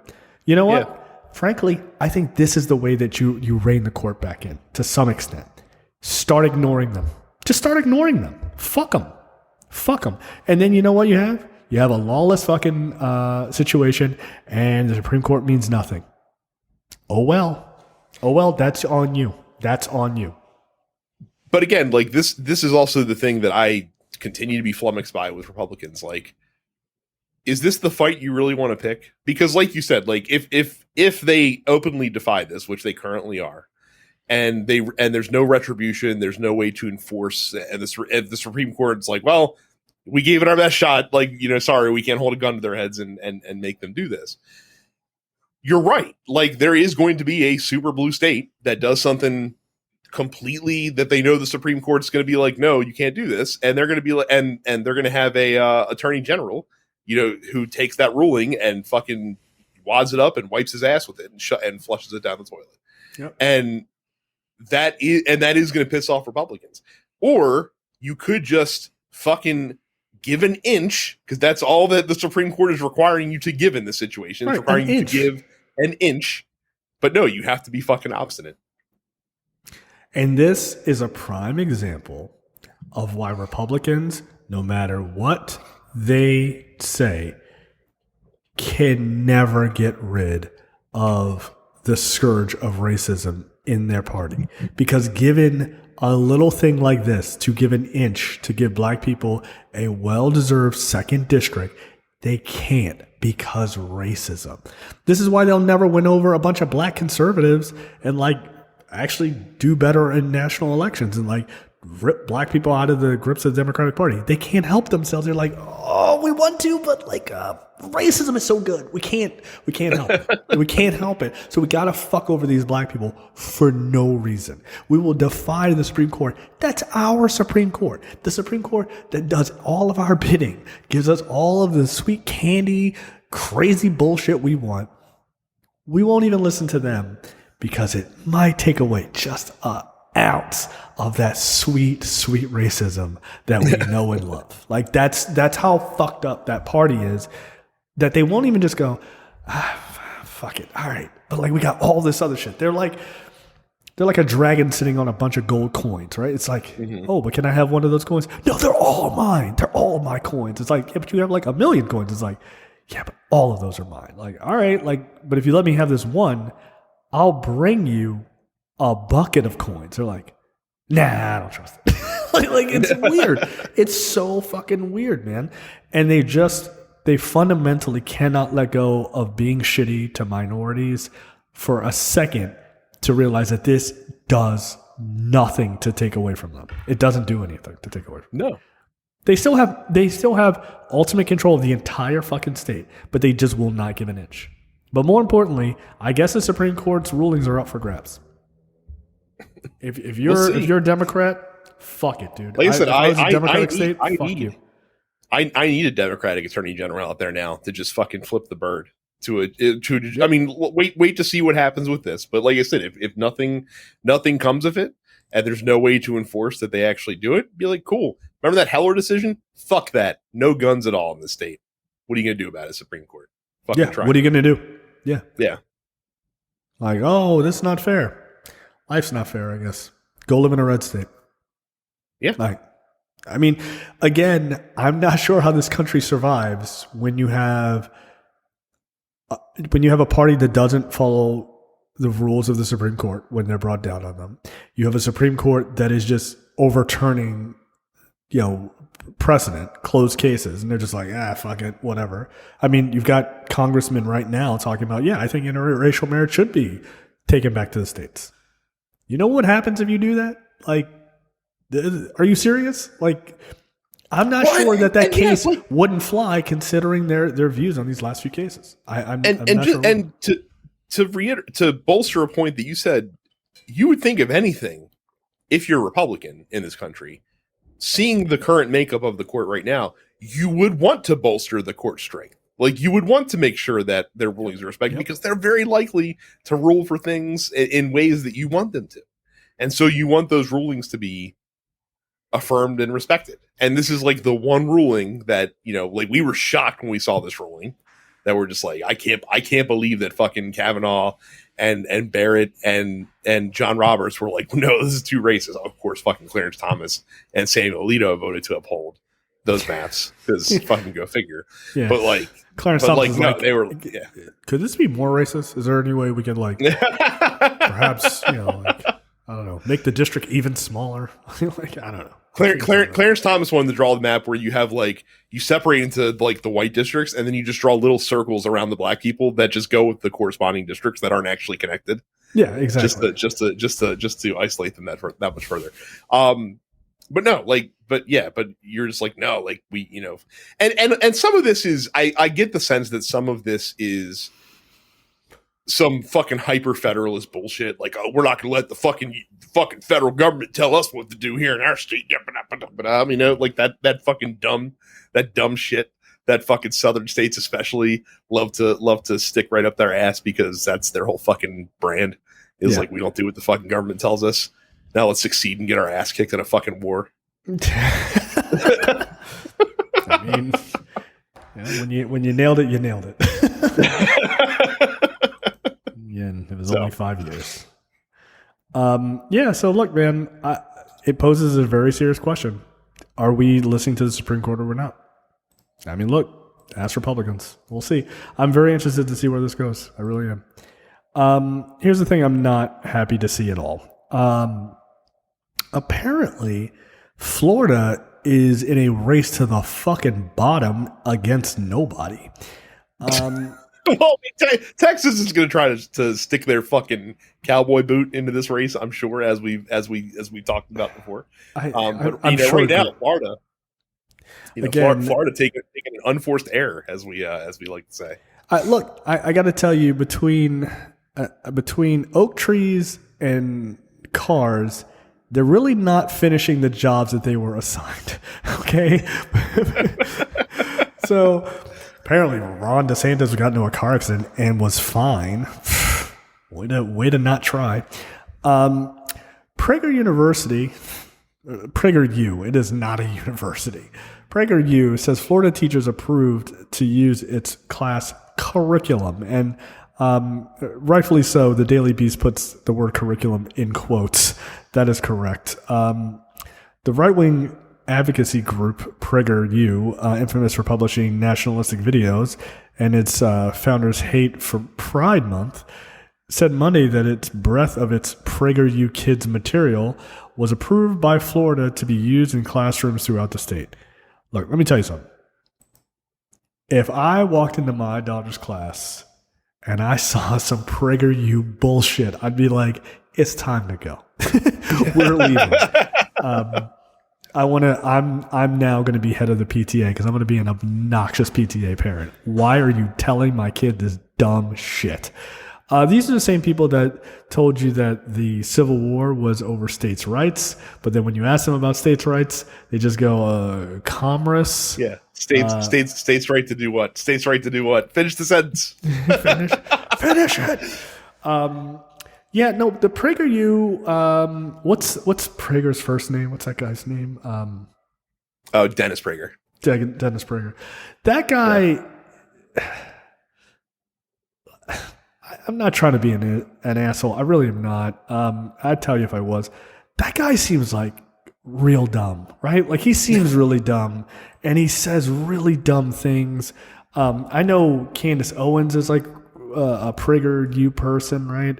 You know what? Yeah. Frankly, I think this is the way that you rein the court back in to some extent. Start ignoring them. Just start ignoring them. Fuck them. Fuck them. And then you know what you have? You have a lawless fucking situation, and the Supreme Court means nothing. Oh well. That's on you. That's on you. But again, like this is also the thing that I continue to be flummoxed by with Republicans. Like, is this the fight you really want to pick? Because like you said, like if they openly defy this, which they currently are, and there's no retribution, there's no way to enforce, and the Supreme Court's like, well, we gave it our best shot, like, sorry, we can't hold a gun to their heads and make them do this. You're right. Like, there is going to be a super blue state that does something completely that they know the Supreme Court's going to be like, no, you can't do this, and they're going to be like, and they're going to have a attorney general, who takes that ruling and fucking wads it up and wipes his ass with it and flushes it down the toilet. Yep. And that is going to piss off Republicans. Or you could just fucking give an inch, because that's all that the Supreme Court is requiring you to give in this situation. It's requiring you to give an inch. But no, you have to be fucking obstinate. And this is a prime example of why Republicans, no matter what they say, can never get rid of the scourge of racism in their party. Because given a little thing like this, to give an inch, to give black people a well-deserved second district, they can't, because racism. This is why they'll never win over a bunch of black conservatives and actually do better in national elections and rip black people out of the grips of the Democratic Party. They can't help themselves. They're like, oh, we want to, but racism is so good. We can't help it. We can't help it. So we got to fuck over these black people for no reason. We will defy the Supreme Court. That's our Supreme Court. The Supreme Court that does all of our bidding, gives us all of the sweet candy, crazy bullshit we want. We won't even listen to them because it might take away just an ounce of that sweet, sweet racism that we know and love. That's how fucked up that party is, that they won't even just go, fuck it, all right. But we got all this other shit. They're like a dragon sitting on a bunch of gold coins, right? It's like, oh, but can I have one of those coins? No, they're all mine. They're all my coins. It's like, yeah, but you have 1 million coins. It's like, yeah, but all of those are mine. All right, but if you let me have this one, I'll bring you a bucket of coins. They're like, nah, I don't trust it. It's weird. It's so fucking weird, man. And they fundamentally cannot let go of being shitty to minorities for a second to realize that this does nothing to take away from them. It doesn't do anything to take away from them. No. They still have ultimate control of the entire fucking state, but they just will not give an inch. But more importantly, I guess the Supreme Court's rulings are up for grabs. If you're a Democrat, fuck it, dude. Like I said, I need a Democratic attorney general out there now to just fucking flip the bird I mean, wait to see what happens with this. But like I said, if nothing comes of it, and there's no way to enforce that they actually do it, be like, cool. Remember that Heller decision? Fuck that. No guns at all in the state. What are you going to do about it, Supreme Court? Fucking try. What are you going to do? Yeah. Yeah. Oh, this is not fair. Life's not fair, I guess. Go live in a red state. Yeah. I mean, again, I'm not sure how this country survives when you have a party that doesn't follow the rules of the Supreme Court when they're brought down on them. You have a Supreme Court that is just overturning, precedent, closed cases, and they're just like, fuck it, whatever. I mean, you've got congressmen right now talking about, I think interracial marriage should be taken back to the states. You know what happens if you do that? Are you serious? I'm not sure that case wouldn't fly, considering their views on these last few cases. To bolster a point that you said, you would think of anything if you're a Republican in this country, seeing the current makeup of the court right now, you would want to bolster the court strength. You would want to make sure that their rulings are respected, because they're very likely to rule for things in ways that you want them to. And so you want those rulings to be affirmed and respected. And this is like the one ruling that, you know, like we were shocked when we saw this ruling, that we're just like, I can't believe that fucking Kavanaugh and Barrett and John Roberts were like, no, this is too racist. Of course, fucking Clarence Thomas and Samuel Alito voted to uphold those maps, because fucking go figure. Yeah. But like Clarence Thomas is no, like, they were could this be more racist? Is there any way we could like perhaps, you know, like, I don't know, make the district even smaller? Like, I don't know. Clarence Thomas wanted to draw the map where you have like, you separate into like the white districts, and then you just draw little circles around the black people that just go with the corresponding districts that aren't actually connected. Yeah, exactly. Just to isolate them that much further. But no, like, but you're just like, no, like we, you know, and some of this is, I get the sense that some of this is some fucking hyper federalist bullshit. Like, oh, we're not going to let the fucking federal government tell us what to do here in our state. You know, like that fucking dumb shit that fucking southern states especially love to stick right up their ass, because that's their whole fucking brand is like, we don't do what the fucking government tells us. Now let's succeed and get our ass kicked in a fucking war. I mean, yeah, when you nailed it, you nailed it. Yeah, it was only 5 years. Yeah, so look, man, it poses a very serious question. Are we listening to the Supreme Court or we're not? I mean, look, ask Republicans. We'll see. I'm very interested to see where this goes. I really am. Here's the thing I'm not happy to see at all. Apparently, Florida is in a race to the fucking bottom against nobody. Well, Texas is going to try to stick their fucking cowboy boot into this race, I'm sure, as we talked about before. But I'm sure right now, Florida, Florida taking an unforced error, as we like to say. Look, I got to tell you, between oak trees and cars, they're really not finishing the jobs that they were assigned. Okay, so. Apparently, Ron DeSantis got into a car accident and was fine. Way to not try. PragerU, it is not a university. PragerU says Florida teachers approved to use its class curriculum. And rightfully so, the Daily Beast puts the word curriculum in quotes. That is correct. The right-wing advocacy group PragerU, infamous for publishing nationalistic videos, and its founders hate for Pride Month, said Monday that its breadth of its PragerU Kids material was approved by Florida to be used in classrooms throughout the state. Look, let me tell you something. If I walked into my daughter's class and I saw some PragerU bullshit, I'd be like, it's time to go. We're leaving. I'm now going to be head of the PTA because I'm going to be an obnoxious PTA parent. Why are you telling my kid this dumb shit? These are the same people that told you that the Civil War was over states' rights, but then when you ask them about states' rights, they just go, commerce. Yeah, states' right to do what? States' right to do what? Finish the sentence. Finish it. Yeah, no, the PragerU, what's Prager's first name? What's that guy's name? Dennis Prager. Dennis Prager. That guy, I'm not trying to be an asshole. I really am not. I'd tell you if I was. That guy seems like real dumb, right? Like he seems really dumb, and he says really dumb things. I know Candace Owens is like a PragerU person, right?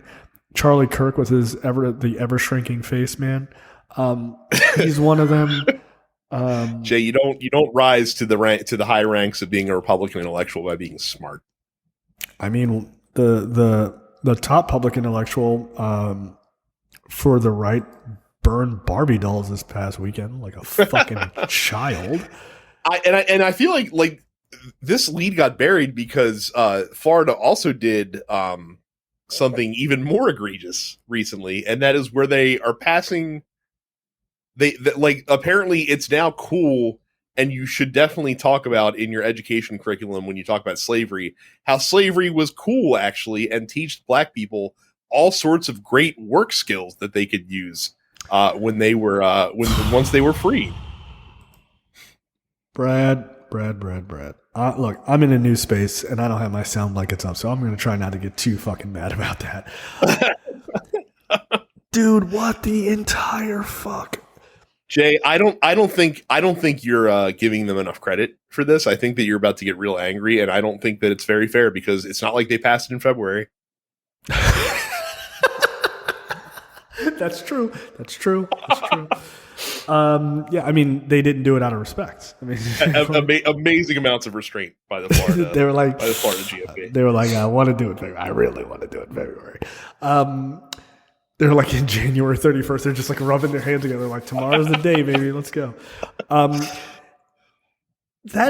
Charlie Kirk with the ever shrinking face, man. He's one of them. Jay, you don't rise to the high ranks of being a Republican intellectual by being smart. I mean, the top public intellectual for the right burned Barbie dolls this past weekend like a fucking child. I feel like this lead got buried because Florida also did something even more egregious recently, and that is where they are passing. Like apparently it's now cool, and you should definitely talk about in your education curriculum when you talk about slavery, how slavery was cool actually, and teach black people all sorts of great work skills that they could use when they were once they were freed. Brad. Look, I'm in a new space and I don't have my sound blankets up, so I'm going to try not to get too fucking mad about that. Dude, what the entire fuck? Jay, I don't think you're giving them enough credit for this. I think that you're about to get real angry, and I don't think that it's very fair because it's not like they passed it in February. That's true. Yeah, I mean, they didn't do it out of respect. I mean, Amazing amounts of restraint by the Florida. They were like, by the Florida GOP. They were like, I want to do it in February. I really want to do it in February. They're like in January 31st. They're just like rubbing their hands together, like tomorrow's the day, baby. Let's go. That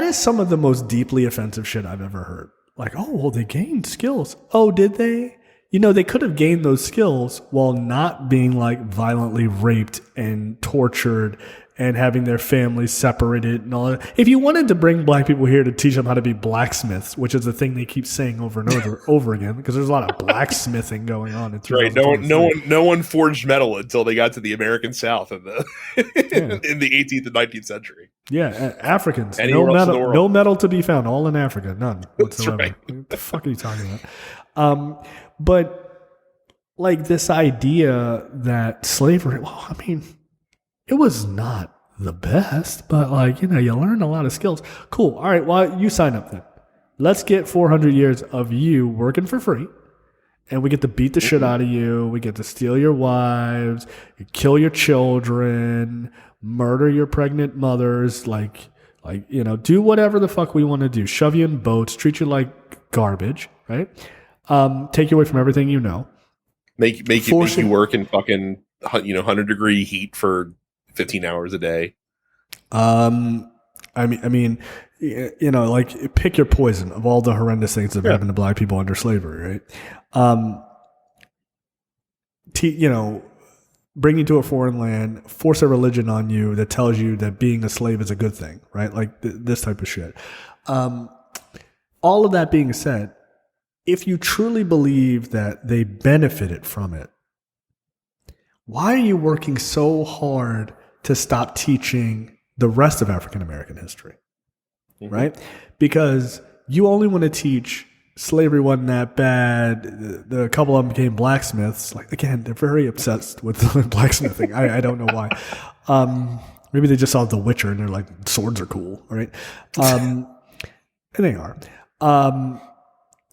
is some of the most deeply offensive shit I've ever heard. Like, oh, well, they gained skills. Oh, did they? You know, they could have gained those skills while not being like violently raped and tortured and having their families separated and all that. If you wanted to bring black people here to teach them how to be blacksmiths, which is the thing they keep saying over and over again, because there's a lot of blacksmithing going on. Right. No one forged metal until they got to the American South in the in the 18th and 19th century. Yeah, Africans. Anywhere No metal to be found. All in Africa. None whatsoever. Right. What the fuck are you talking about? But like this idea that slavery, well, I mean, it was not the best, but like, you know, you learn a lot of skills. Cool. All right. Well, you sign up then. Let's get 400 years of you working for free. And we get to beat the shit out of you. We get to steal your wives, kill your children, murder your pregnant mothers, like, you know, do whatever the fuck we want to do. Shove you in boats, treat you like garbage, right? Take you away from everything you know. Make you work in fucking 100-degree heat for 15 hours a day. I mean, you know, like pick your poison of all the horrendous things that have happened to black people under slavery, right? You know, bring you to a foreign land, force a religion on you that tells you that being a slave is a good thing, right? Like this type of shit. All of that being said, if you truly believe that they benefited from it, why are you working so hard to stop teaching the rest of African American history? Mm-hmm. Right? Because you only want to teach slavery wasn't that bad. The couple of them became blacksmiths. Like, again, they're very obsessed with blacksmithing. I don't know why. Maybe they just saw The Witcher and they're like, swords are cool, right? And they are.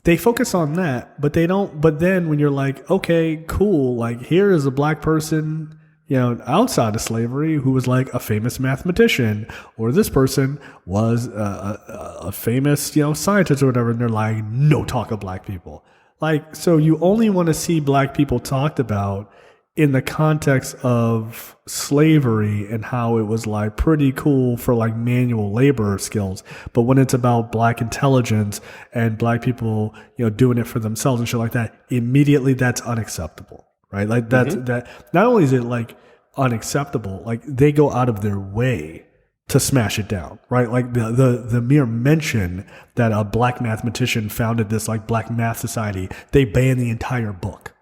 They focus on that, but they don't. But then when you're like, okay, cool, like here is a black person, you know, outside of slavery who was like a famous mathematician, or this person was a famous, you know, scientist or whatever, and they're like, no talk of black people. Like, so you only want to see black people talked about in the context of slavery and how it was like pretty cool for like manual labor skills. But when it's about black intelligence and black people, you know, doing it for themselves and shit like that, immediately that's unacceptable, right? Like that's, that not only is it like unacceptable, like they go out of their way to smash it down, right? Like the mere mention that a black mathematician founded this like black math society, they ban the entire book.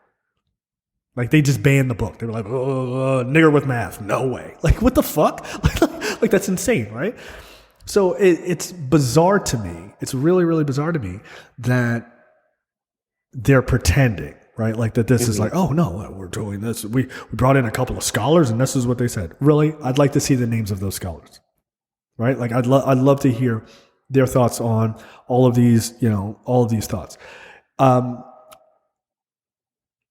Like they just banned the book. They were like, nigger with math. No way. Like what the fuck? Like that's insane, right? So it's bizarre to me. It's really, really bizarre to me that they're pretending, right? Like that this is like, oh no, we're doing this. We brought in a couple of scholars and this is what they said. Really? I'd like to see the names of those scholars, right? Like I'd love to hear their thoughts on all of these, you know, all of these thoughts.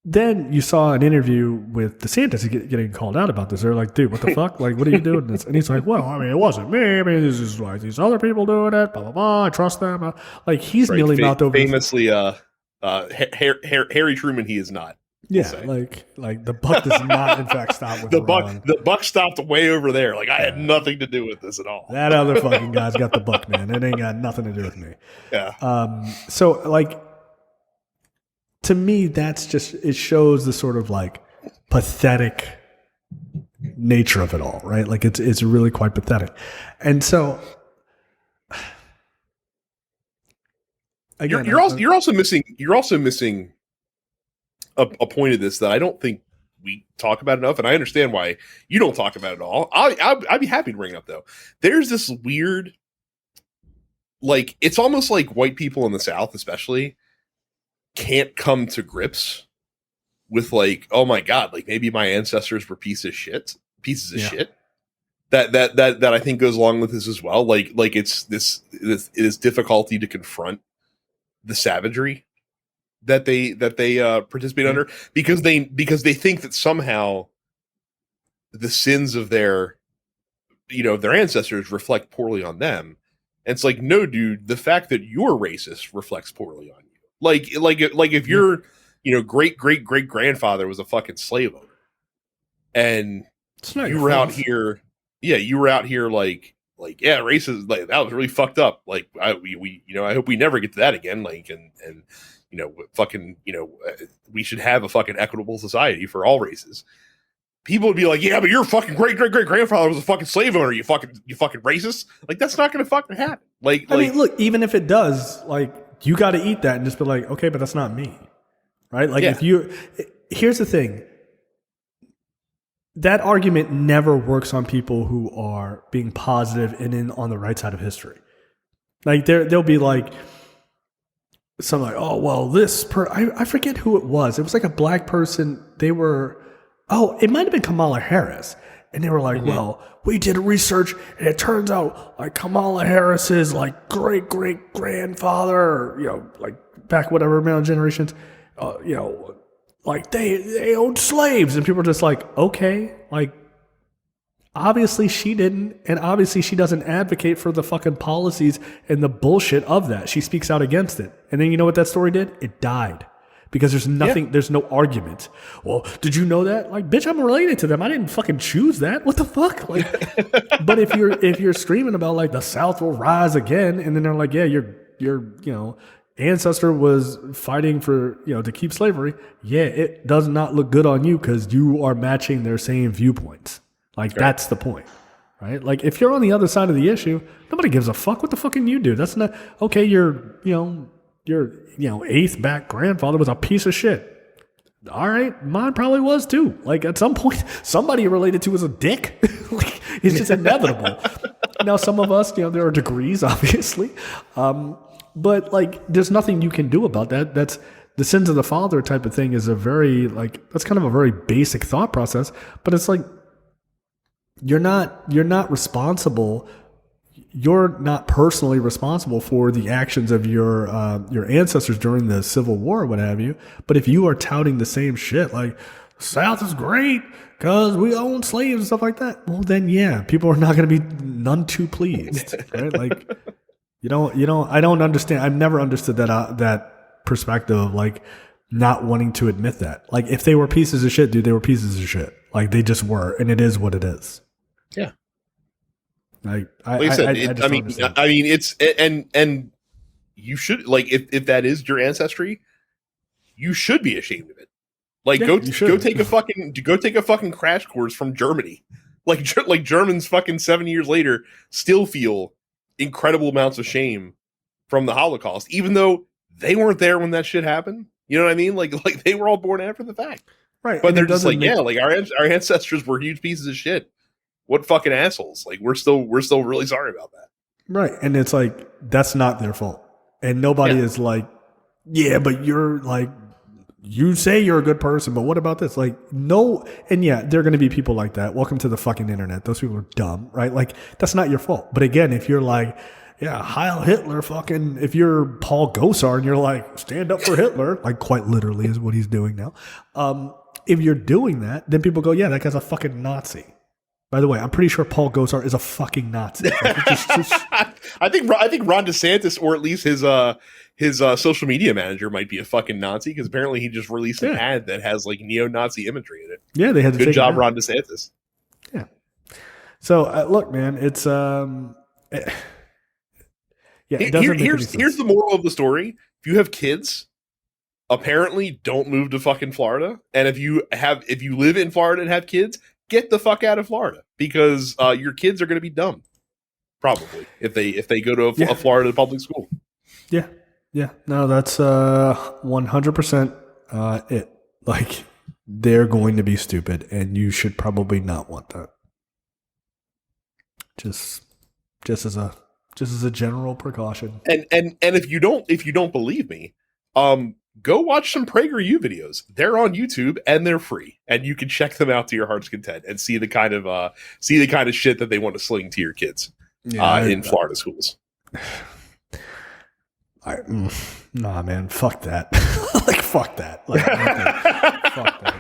Then you saw an interview with DeSantis getting called out about this. They're like, dude, what the fuck? Like, what are you doing this? And he's like, well, I mean, it wasn't me. I mean, this is like these other people doing it, blah, blah, blah. I trust them. Like, he's nearly mouthed over. Famously, Harry Truman, he is not. Yeah, like the buck does not, in fact, stop with the buck stopped way over there. Like, I had nothing to do with this at all. That other fucking guy's got the buck, man. It ain't got nothing to do with me. Yeah. So, like, to me, that's just, it shows the sort of like pathetic nature of it all, right? Like it's really quite pathetic. And so again, you're also missing a point of this that I don't think we talk about it enough, and I understand why you don't talk about it at all. I'd be happy to bring it up though. There's this weird, like, it's almost like white people in the South, especially, can't come to grips with like, oh my god, like maybe my ancestors were pieces of shit. That I think goes along with this as well. Like it's this it is difficulty to confront the savagery that they participate under because they think that somehow the sins of their ancestors reflect poorly on them. And it's like, no, dude, the fact that you're racist reflects poorly on you. Like if your great grandfather was a fucking slave owner, and you were out here, like racist, like that was really fucked up. Like I hope we never get to that again. Like and we should have a fucking equitable society for all races. People would be like, yeah, but your fucking great grandfather was a fucking slave owner. You fucking racist. Like that's not going to fucking happen. I mean, look, even if it does, like you got to eat that and just be like, okay, but that's not me, right? Like here's the thing. That argument never works on people who are being positive and on the right side of history. Like they'll be like, something like, oh, well, I forget who it was. It was like a black person. It might have been Kamala Harris. And they were like, well, we did research and it turns out like Kamala Harris's like great grandfather, like back whatever amount of generations, like they owned slaves. And people are just like, okay, like obviously she didn't. And obviously she doesn't advocate for the fucking policies and the bullshit of that. She speaks out against it. And then you know what that story did? It died. Because there's nothing, there's no argument. Well, did you know that? Like, bitch, I'm related to them. I didn't fucking choose that. What the fuck? Like, but if you're screaming about like the South will rise again, and then they're like, yeah, your ancestor was fighting for to keep slavery. Yeah, it does not look good on you because you are matching their same viewpoints. Like that's the point, right? Like if you're on the other side of the issue, nobody gives a fuck. What the fuck can you do? That's not okay. Your eighth back grandfather was a piece of shit. All right, mine probably was too. Like at some point, somebody you're related to was a dick. Like, it's just inevitable. Now, some of us, there are degrees, obviously, but like, there's nothing you can do about that. That's the sins of the father type of thing. Is a very that's kind of a very basic thought process. But it's like you're not responsible. You're not personally responsible for the actions of your ancestors during the Civil War or what have you. But if you are touting the same shit, like South is great because we own slaves and stuff like that, well then yeah, people are not going to be none too pleased, right? Like I don't understand. I've never understood that perspective of like not wanting to admit that. Like if they were pieces of shit, dude, they were pieces of shit. Like they just were, and it is what it is. Yeah. Like I said, it's and you should if that is your ancestry, you should be ashamed of it. Like go take a fucking crash course from Germany. Like Germans fucking 70 years later still feel incredible amounts of shame from the Holocaust, even though they weren't there when that shit happened. You know what I mean? Like they were all born after the fact, right? But they're just like our ancestors were huge pieces of shit. What fucking assholes? Like we're still really sorry about that. Right. And it's like, that's not their fault. And nobody is like, yeah, but you're like, you say you're a good person, but what about this? Like, no. And yeah, there are going to be people like that. Welcome to the fucking internet. Those people are dumb, right? Like, that's not your fault. But again, if you're like, yeah, Heil Hitler, fucking, if you're Paul Gosar and you're like, stand up for Hitler, like quite literally is what he's doing now. If you're doing that, then people go, yeah, that guy's a fucking Nazi. By the way, I'm pretty sure Paul Gosar is a fucking Nazi. I think Ron DeSantis, or at least his social media manager, might be a fucking Nazi because apparently he just released an ad that has like neo-Nazi imagery in it. Yeah, they had to good job, Ron DeSantis. Yeah. So look, man, it's it doesn't here's the moral of the story: if you have kids, apparently don't move to fucking Florida, and if you live in Florida and have kids, get the fuck out of Florida because your kids are going to be dumb, probably if they go to a Florida public school. Yeah. No, that's 100% it. Like they're going to be stupid, and you should probably not want that. Just as a general precaution. And if you don't believe me, go watch some PragerU videos. They're on YouTube and they're free, and you can check them out to your heart's content and see the kind of shit that they want to sling to your kids in Florida schools. Nah, man, fuck that. Like, fuck that. Like, fuck that.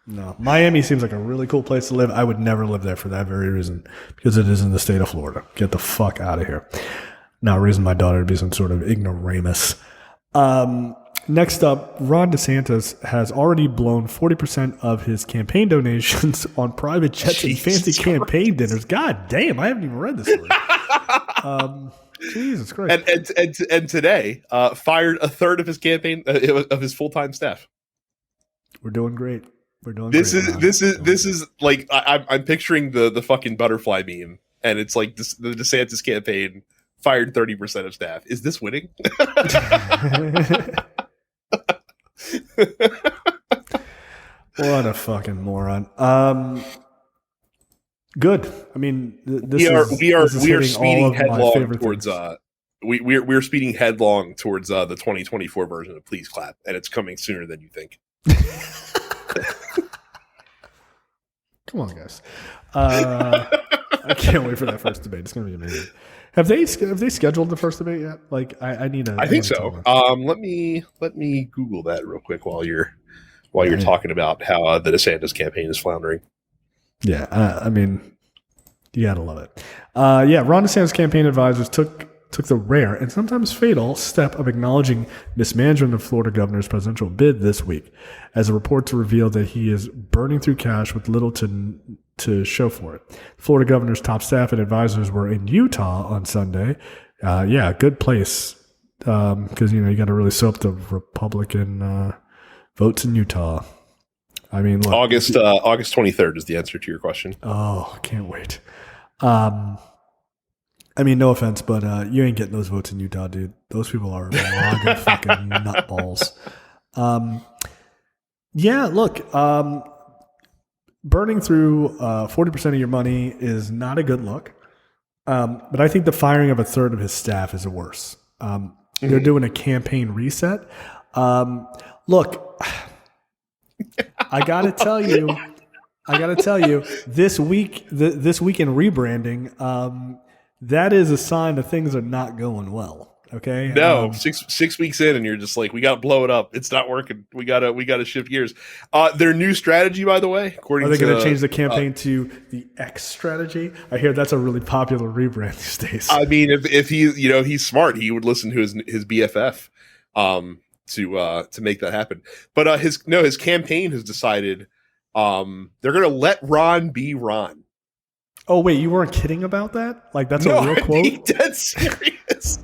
No, Miami seems like a really cool place to live. I would never live there for that very reason, because it is in the state of Florida. Get the fuck out of here. Not raising my daughter to be some sort of ignoramus. Next up, Ron DeSantis has already blown 40% of his campaign donations on private jets and fancy campaign dinners. God damn, I haven't even read this story. Jesus Christ. And today, fired a third of his campaign, of his full-time staff. We're doing great. We're doing this great. This is like, I'm picturing the fucking butterfly meme, and it's like the DeSantis campaign fired 30% of staff. Is this winning? What a fucking moron. Good. I mean, we are speeding headlong towards we're speeding headlong towards the 2024 version of Please Clap, and it's coming sooner than you think. Come on, guys. I can't wait for that first debate. It's going to be amazing. Have they scheduled the first debate yet? Like, I need to. I think so. Let me Google that real quick while you're talking about how the DeSantis campaign is floundering. Yeah, I mean, you gotta love it. Ron DeSantis campaign advisors took the rare and sometimes fatal step of acknowledging mismanagement of Florida governor's presidential bid this week, as a report to reveal that he is burning through cash with little to show for it. Florida governor's top staff and advisors were in Utah on Sunday. Good place, because you got to really soak the Republican votes in Utah. I mean, look, August 23rd is the answer to your question. Oh, can't wait. I mean, no offense, but you ain't getting those votes in Utah, dude. Those people are MAGA fucking nutballs. Burning through 40% of your money is not a good look. But I think the firing of a third of his staff is worse. They're doing a campaign reset. Look, I gotta tell you, this week in rebranding, that is a sign that things are not going well. Okay. No, 6 weeks in, and you're just like, we got to blow it up. It's not working. We gotta shift gears. Their new strategy, by the way, are they going to change the campaign to the X strategy? I hear that's a really popular rebrand these days. I mean, if he, he's smart, he would listen to his BFF, to make that happen. But his campaign has decided, they're going to let Ron be Ron. Oh wait, you weren't kidding about that? Like, that's a real quote? I'm dead serious.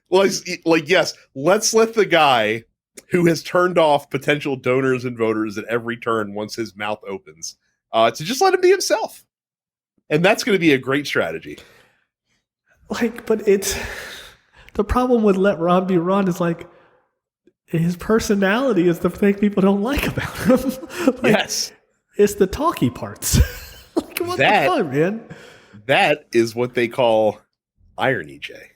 Yes, let's let the guy who has turned off potential donors and voters at every turn once his mouth opens, to just let him be himself. And that's going to be a great strategy. But it's the problem with let Ron be Ron is like his personality is the thing people don't like about him. Yes. It's the talky parts. What the fuck, man? That is what they call irony, Jay.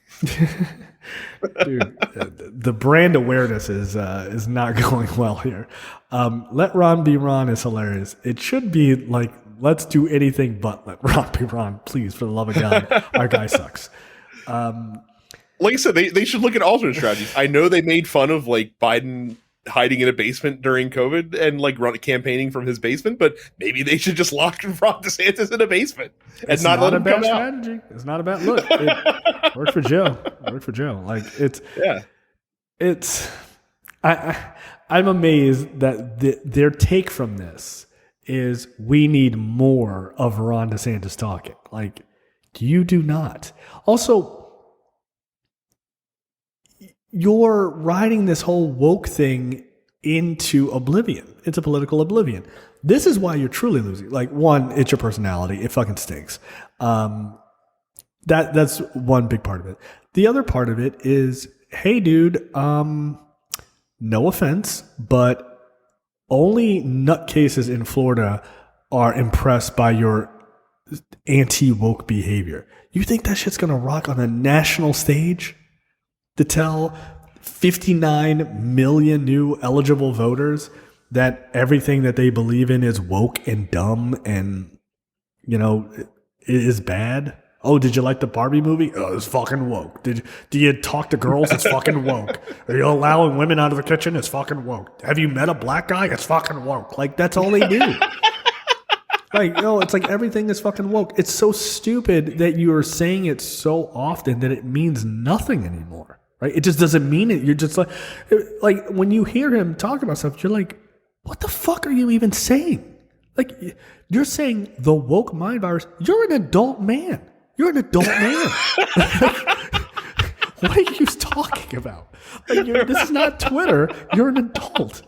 Dude, the brand awareness is not going well here. Let Ron be Ron is hilarious. It should be like, let's do anything but let Ron be Ron, please, for the love of God. Our guy sucks. Like I said, they should look at alternate strategies. I know they made fun of like Biden hiding in a basement during COVID and like campaigning from his basement, but maybe they should just lock Ron DeSantis in a basement and not let him come out. It's not a bad look. It worked for Joe. Like I'm amazed that their take from this is we need more of Ron DeSantis talking. Like, you do not. Also, you're riding this whole woke thing into oblivion, into political oblivion. This is why you're truly losing. Like, one, it's your personality. It fucking stinks. That's one big part of it. The other part of it is, hey, dude, no offense, but only nutcases in Florida are impressed by your anti-woke behavior. You think that shit's gonna rock on a national stage to tell 59 million new eligible voters that everything that they believe in is woke and dumb and, is bad? Oh, did you like the Barbie movie? Oh, it's fucking woke. Do you talk to girls? It's fucking woke. Are you allowing women out of the kitchen? It's fucking woke. Have you met a black guy? It's fucking woke. Like, that's all they do. Like, it's like everything is fucking woke. It's so stupid that you're saying it so often that it means nothing anymore, right? It just doesn't mean it. You're just like when you hear him talk about stuff, you're like, what the fuck are you even saying? Like, you're saying the woke mind virus. You're an adult man. You're an adult man. What are you talking about? Like, this is not Twitter. You're an adult.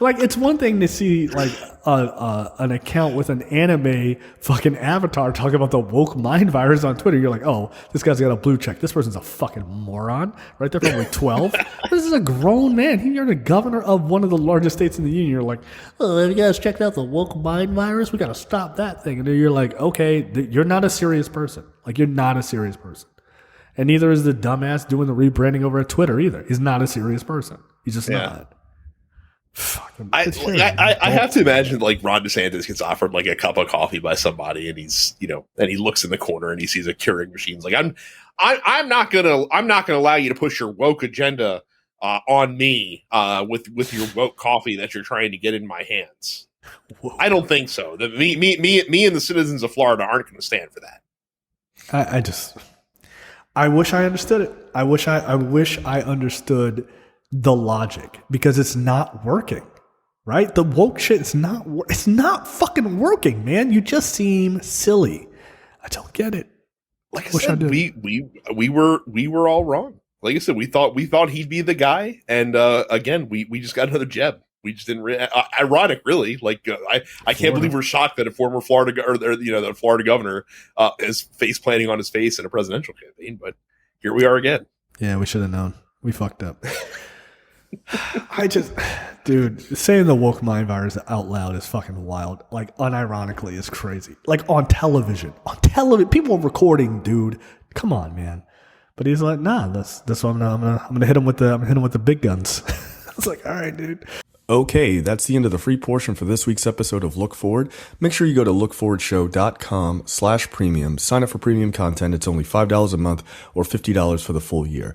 Like, it's one thing to see like an account with an anime fucking avatar talking about the woke mind virus on Twitter. You're like, oh, this guy's got a blue check. This person's a fucking moron, right? They're probably 12. This is a grown man. You're the governor of one of the largest states in the union. You're like, oh, have you guys checked out the woke mind virus? We got to stop that thing. And then you're like, okay, you're not a serious person. Like, you're not a serious person. And neither is the dumbass doing the rebranding over at Twitter either. He's not a serious person. He's just not. I have to imagine like Ron DeSantis gets offered like a cup of coffee by somebody, and he's and he looks in the corner and he sees a Keurig machine. He's like, I'm not gonna allow you to push your woke agenda on me with your woke coffee that you're trying to get in my hands. Whoa. I don't think so. Me and the citizens of Florida aren't going to stand for that. I wish I understood it. I wish I understood the logic, because it's not working, right? The woke shit is it's not fucking working, man. You just seem silly. I don't get it. Like I said, we were all wrong. Like I said, we thought he'd be the guy, and again, we just got another jab. We just didn't. Ironic, really. Like I can't believe we're shocked that a former Florida the Florida governor is face planting on his face in a presidential campaign. But here we are again. Yeah, we should have known. We fucked up. Dude, saying the woke mind virus out loud is fucking wild. Like, unironically, is crazy. Like, on television, people are recording, dude. Come on, man. But he's like, nah, that's what I'm gonna hit him with the big guns. I was like, all right, dude. Okay, that's the end of the free portion for this week's episode of Look Forward. Make sure you go to lookforwardshow.com/premium. Sign up for premium content. It's only $5 a month or $50 for the full year.